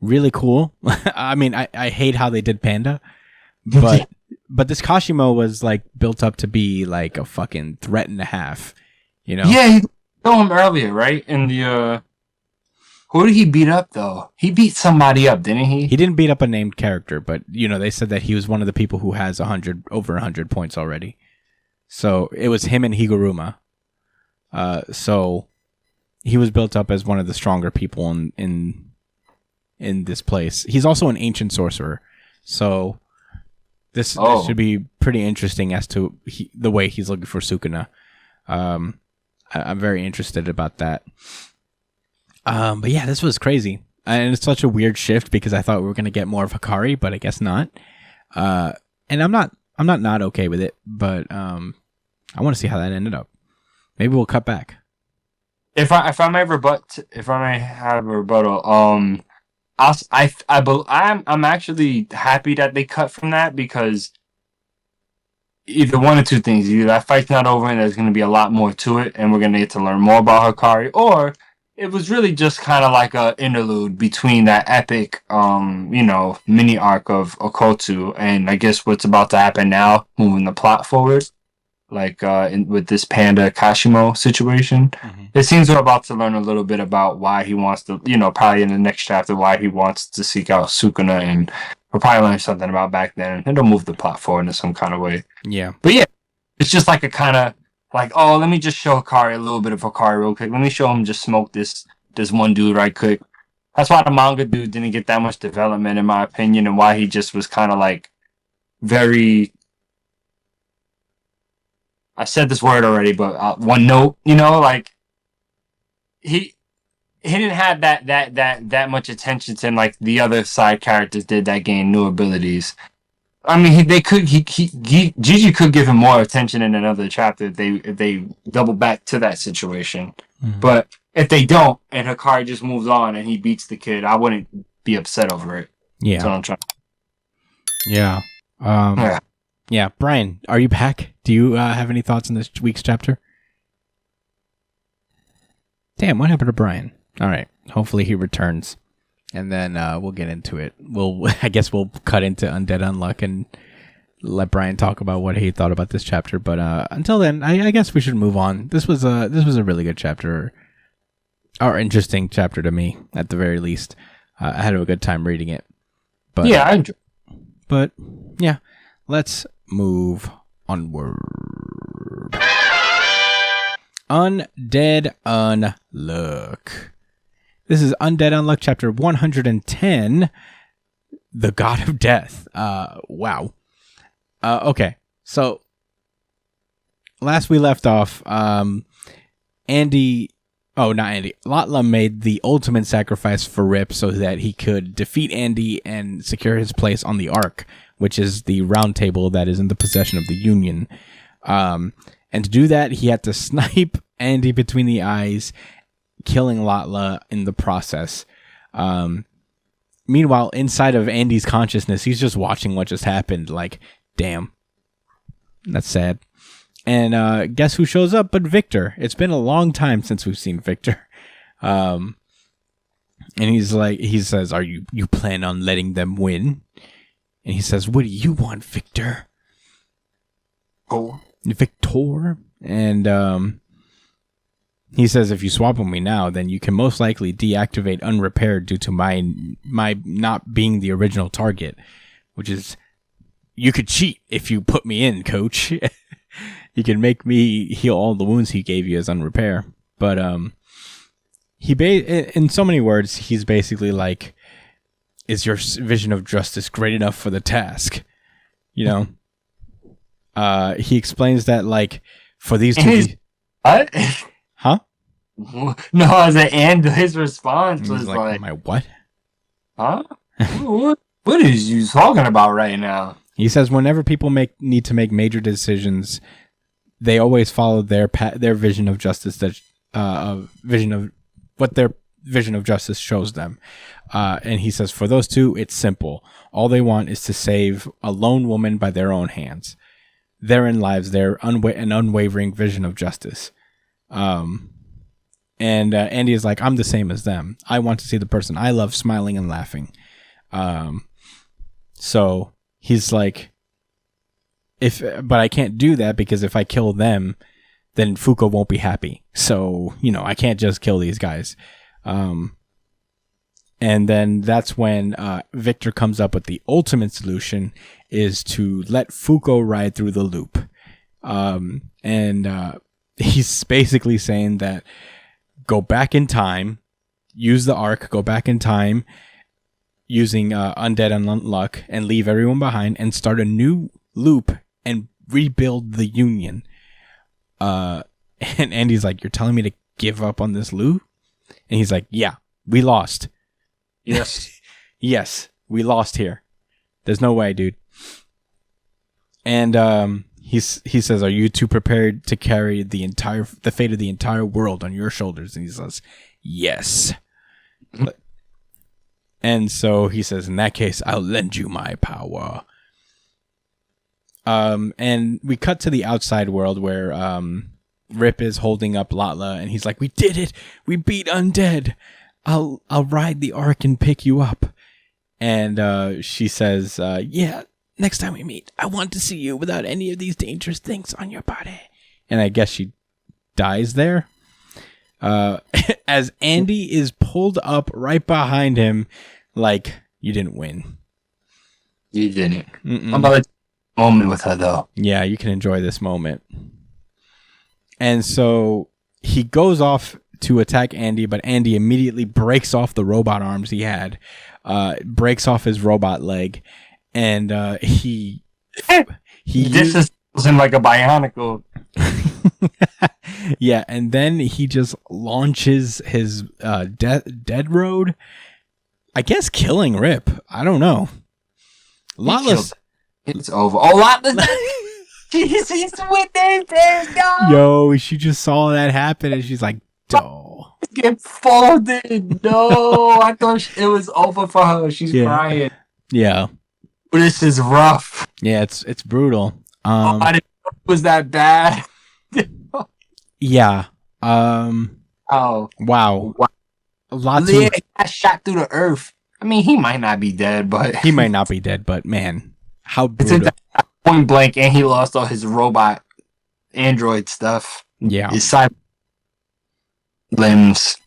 really cool. I mean, I hate how they did Panda, but this Kashimo was like built up to be like a fucking threat and a half, you know? Yeah, you saw him earlier, right? In the who did he beat up though? He beat somebody up, didn't he? He didn't beat up a named character, but you know, they said that he was one of the people who has over 100 points already. So it was him and Higuruma. So he was built up as one of the stronger people in this place. He's also an ancient sorcerer, so this should be pretty interesting as to the way he's looking for Sukuna. I'm very interested about that. But yeah, this was crazy, and it's such a weird shift because I thought we were gonna get more of Hikari, but I guess not. And I'm not okay with it, but I want to see how that ended up. Maybe we'll cut back. If I may have a rebuttal, I'm actually happy that they cut from that because either one or two things: either that fight's not over and there's going to be a lot more to it, and we're going to get to learn more about Hikari, or it was really just kind of like a interlude between that epic, mini arc of Okotu and I guess what's about to happen now, moving the plot forward. Like with this Panda Kashimo situation. Mm-hmm. It seems we're about to learn a little bit about why he wants to, probably in the next chapter, why he wants to seek out Sukuna, and we'll probably learn something about back then. It'll move the plot forward in some kind of way. Yeah. But yeah, it's just like a kind of like, oh, let me just show Hikari a little bit of Hikari real quick. Let me show him just smoke this one dude right quick. That's why the manga dude didn't get that much development, in my opinion, and why he just was kind of like very... I said this word already, but one note, like he didn't have that much attention to him like the other side characters did that gained new abilities. I mean, Gigi could give him more attention in another chapter if they double back to that situation. Mm-hmm. But if they don't, and Hikari just moves on and he beats the kid, I wouldn't be upset over it. Yeah, that's what I'm trying. Yeah. Yeah, Brian, are you back? Do you have any thoughts on this week's chapter? Damn, what happened to Brian? All right, hopefully he returns, and then we'll get into it. I guess we'll cut into Undead Unluck and let Brian talk about what he thought about this chapter. But until then, I guess we should move on. This was a really good chapter, or interesting chapter to me, at the very least. I had a good time reading it. But yeah, I enjoyed. But yeah, let's move onward. Undead Unluck. This is Undead Unluck chapter 110, The God of Death. Wow. Okay, so last we left off, Latla made the ultimate sacrifice for Rip so that he could defeat Andy and secure his place on the Ark, which is the round table that is in the possession of the Union. And to do that, he had to snipe Andy between the eyes, killing Latla in the process. Meanwhile, inside of Andy's consciousness, he's just watching what just happened. Like, damn, that's sad. And guess who shows up but Victor? It's been a long time since we've seen Victor. And he says, "Are you plan on letting them win?" And he says, "What do you want, Victor?" Oh, Victor. And he says, "If you swap with me now, then you can most likely deactivate unrepaired due to my not being the original target, which is, you could cheat if you put me in, coach. You can make me heal all the wounds he gave you as unrepair." But in so many words, he's basically like, "Is your vision of justice great enough for the task?" You know. He explains that, like, for these two... What? Huh? No, I was like, and his response was like... My what? Huh? What is you talking about right now? He says whenever people need to make major decisions, they always follow their vision of justice, what their vision of justice shows them. And he says for those two, it's simple. All they want is to save a lone woman by their own hands. Therein lies their an unwavering vision of justice. And Andy is like, I'm the same as them. I want to see the person I love smiling and laughing. So he's like, but I can't do that because if I kill them, then Fuko won't be happy. So, I can't just kill these guys. And then that's when Victor comes up with the ultimate solution is to let Fuko ride through the loop. And he's basically saying that go back in time, use the arc, go back in time using Undead Unluck and leave everyone behind and start a new loop and rebuild the Union. And Andy's like, you're telling me to give up on this loop? And he's like, yeah, we lost. Yes. Yes, we lost here. There's no way, dude. And he says, are you too prepared to carry the fate of the entire world on your shoulders? And he says, yes. And so he says, in that case, I'll lend you my power. And we cut to the outside world where Rip is holding up Latla, and he's like, we did it! We beat Undead! I'll ride the ark and pick you up. And she says, yeah, next time we meet, I want to see you without any of these dangerous things on your body. And I guess she dies there. As Andy is pulled up right behind him, like, you didn't win. You didn't. I'm about to moment with her, though. Yeah, you can enjoy this moment. And so he goes off to attack Andy, but Andy immediately breaks off the robot arms he had, breaks off his robot leg, and he disassembles him like a bionicle. Yeah, and then he just launches his dead road, I guess killing Rip. I don't know. Latla's... It's over. Oh, Latla's... He's winning. There you go. Yo, she just saw that happen, and she's like, "Duh." Get folded. No, I thought it was over for her. She's crying. Yeah. This is rough. Yeah, it's brutal. I didn't know it was that bad. Yeah. Oh. Wow. Lots yeah, he got shot through the earth. I mean, he might not be dead, but he might not be dead, but man, how brutal. It's point blank, and he lost all his robot android stuff. Yeah. His cyber limbs.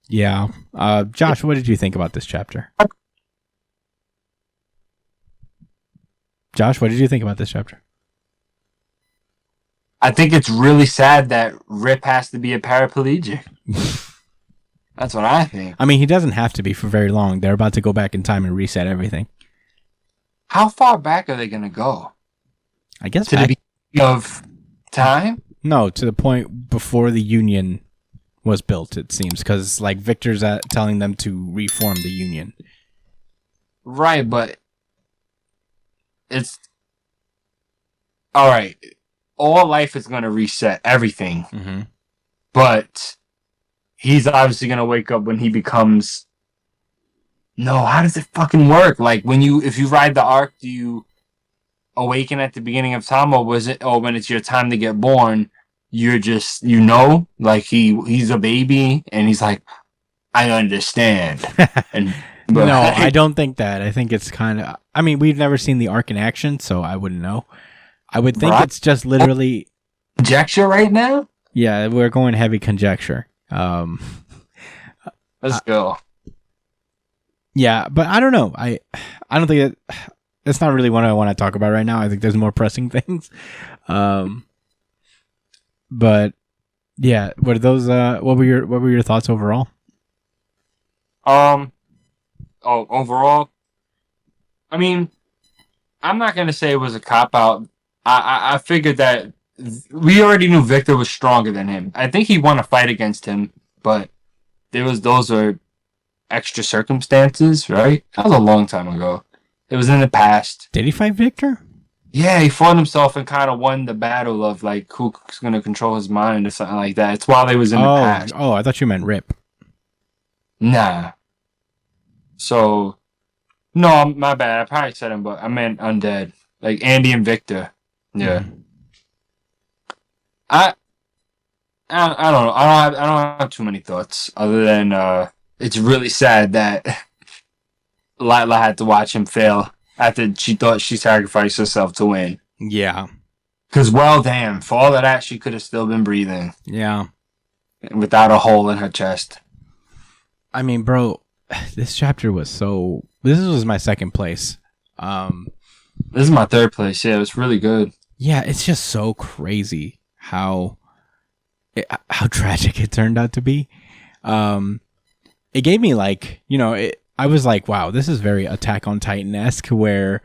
Yeah. Josh, what did you think about this chapter? Josh, what did you think about this chapter? I think it's really sad that Rip has to be a paraplegic. That's what I think. I mean, he doesn't have to be for very long. They're about to go back in time and reset everything. How far back are they going to go? I guess to the beginning of time? No, to the point before the Union was built, it seems. Because, like, Victor's telling them to reform the Union. Right, but it's... Alright, all life is going to reset everything. Mm-hmm. But he's obviously going to wake up when he becomes... No, how does it fucking work? Like, if you ride the arc, do you awaken at the beginning of time, or when it's your time to get born, you're just, like he's a baby, and he's like, I understand. No, I don't think that. I think it's kind of, I mean, we've never seen the arc in action, so I wouldn't know. I would think it's just literally... Conjecture right now? Yeah, we're going heavy conjecture. Let's go. Yeah, but I don't know. I don't think it's not really what I want to talk about right now. I think there's more pressing things. But yeah, what were your thoughts overall? Overall, I mean, I'm not gonna say it was a cop out. I figured that we already knew Victor was stronger than him. I think he won a fight against him, but those are extra circumstances, right? That was a long time ago. It was in the past. Did he fight Victor? Yeah, he fought himself and kind of won the battle of like who's going to control his mind or something like that. It's while they was in the past. Oh, I thought you meant Rip. Nah. So, no, my bad. I probably said him, but I meant Undead. Like Andy and Victor. Yeah. I don't know. I don't have too many thoughts other than it's really sad that Lila had to watch him fail after she thought she sacrificed herself to win. Yeah. Because, well, damn, for all of that, she could have still been breathing. Yeah. Without a hole in her chest. I mean, bro, this chapter was so... This was my second place. This is my third place. Yeah, it was really good. Yeah, it's just so crazy how tragic it turned out to be. It gave me like, I was like, wow, this is very Attack on Titan-esque where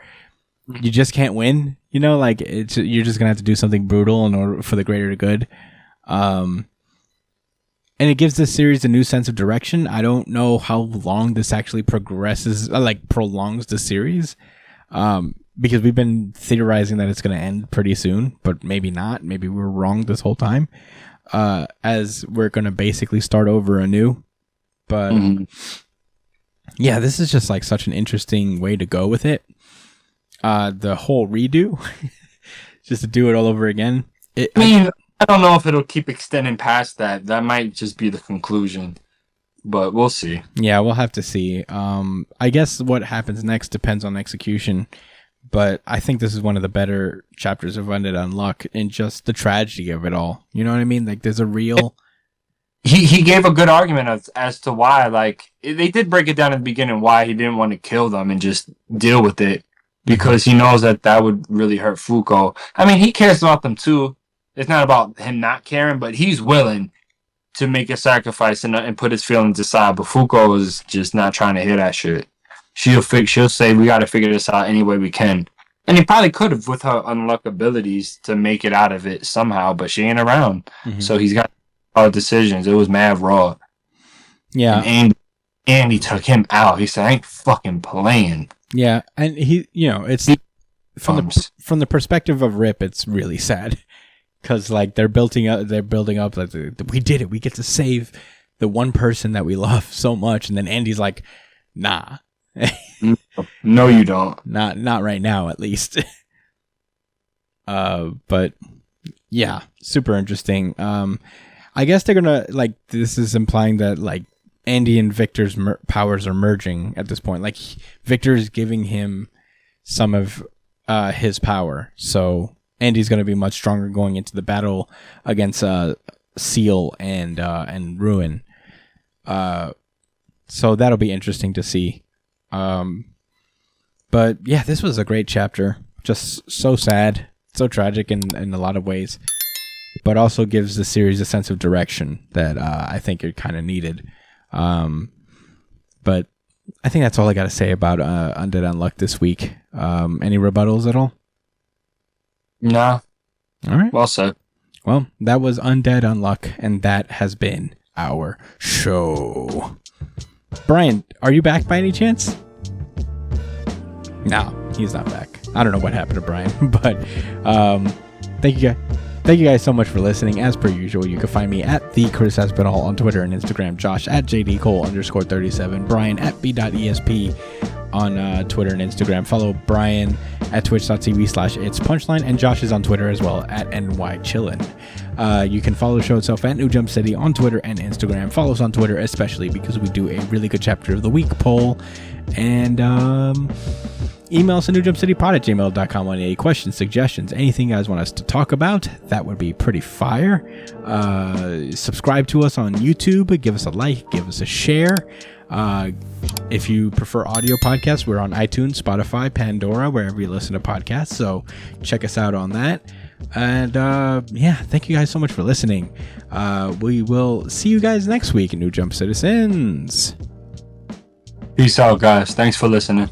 you just can't win. Like you're just gonna have to do something brutal in order for the greater good. And it gives this series a new sense of direction. I don't know how long this actually prolongs the series. Because we've been theorizing that it's going to end pretty soon, but maybe not. Maybe we were wrong this whole time. As we're going to basically start over anew. But yeah, this is just like such an interesting way to go with it. The whole redo, just to do it all over again. I don't know if it'll keep extending past that. That might just be the conclusion, but we'll see. Yeah, we'll have to see. I guess what happens next depends on execution. But I think this is one of the better chapters of Undead Unluck in just the tragedy of it all. You know what I mean? Like, there's a real... He gave a good argument as to why, like, they did break it down in the beginning why he didn't want to kill them and just deal with it. Because he knows that would really hurt Fuko. I mean, he cares about them too. It's not about him not caring, but he's willing to make a sacrifice and put his feelings aside. But Fuko is just not trying to hear that shit. She'll say, we got to figure this out any way we can. And he probably could have with her unluck abilities to make it out of it somehow, but she ain't around. So he's got hard decisions. It was mad raw. Yeah. And Andy took him out. He said, I ain't fucking playing. Yeah. And he, it's from the perspective of Rip, it's really sad. Because, like, they're building up, like, we did it. We get to save the one person that we love so much. And then Andy's like, nah. No, you don't. Not right now, at least. But yeah, super interesting. I guess they're gonna like. This is implying that like Andy and Victor's powers are merging at this point. Like Victor is giving him some of his power, so Andy's gonna be much stronger going into the battle against Seal and Ruin. So that'll be interesting to see. But yeah, this was a great chapter. Just so sad, so tragic in a lot of ways, but also gives the series a sense of direction that I think it kind of needed. But I think that's all I got to say about Undead Unluck this week. Any rebuttals at all? No. All right. Well said. Well, that was Undead Unluck, and that has been our show. Brian, are you back by any chance? No, he's not back. I don't know what happened to Brian, but thank you guys so much for listening. As per usual, you can find me at the Chris Espinal on Twitter and Instagram, Josh at JDCole_37, Brian at B.ESP on Twitter and Instagram. Follow Brian at twitch.tv/itspunchline, and Josh is on Twitter as well at NYChillin. You can follow the show itself at New Jump City on Twitter and Instagram. Follow us on Twitter especially because we do a really good chapter of the week poll. And email us at newjumpcitypod@gmail.com on any questions, suggestions, anything you guys want us to talk about. That would be pretty fire. Subscribe to us on YouTube. Give us a like. Give us a share. If you prefer audio podcasts, we're on iTunes, Spotify, Pandora, wherever you listen to podcasts. So check us out on that. And yeah, thank you guys so much for listening. We will see you guys next week, New Jump Citizens. Peace out, guys. Thanks for listening.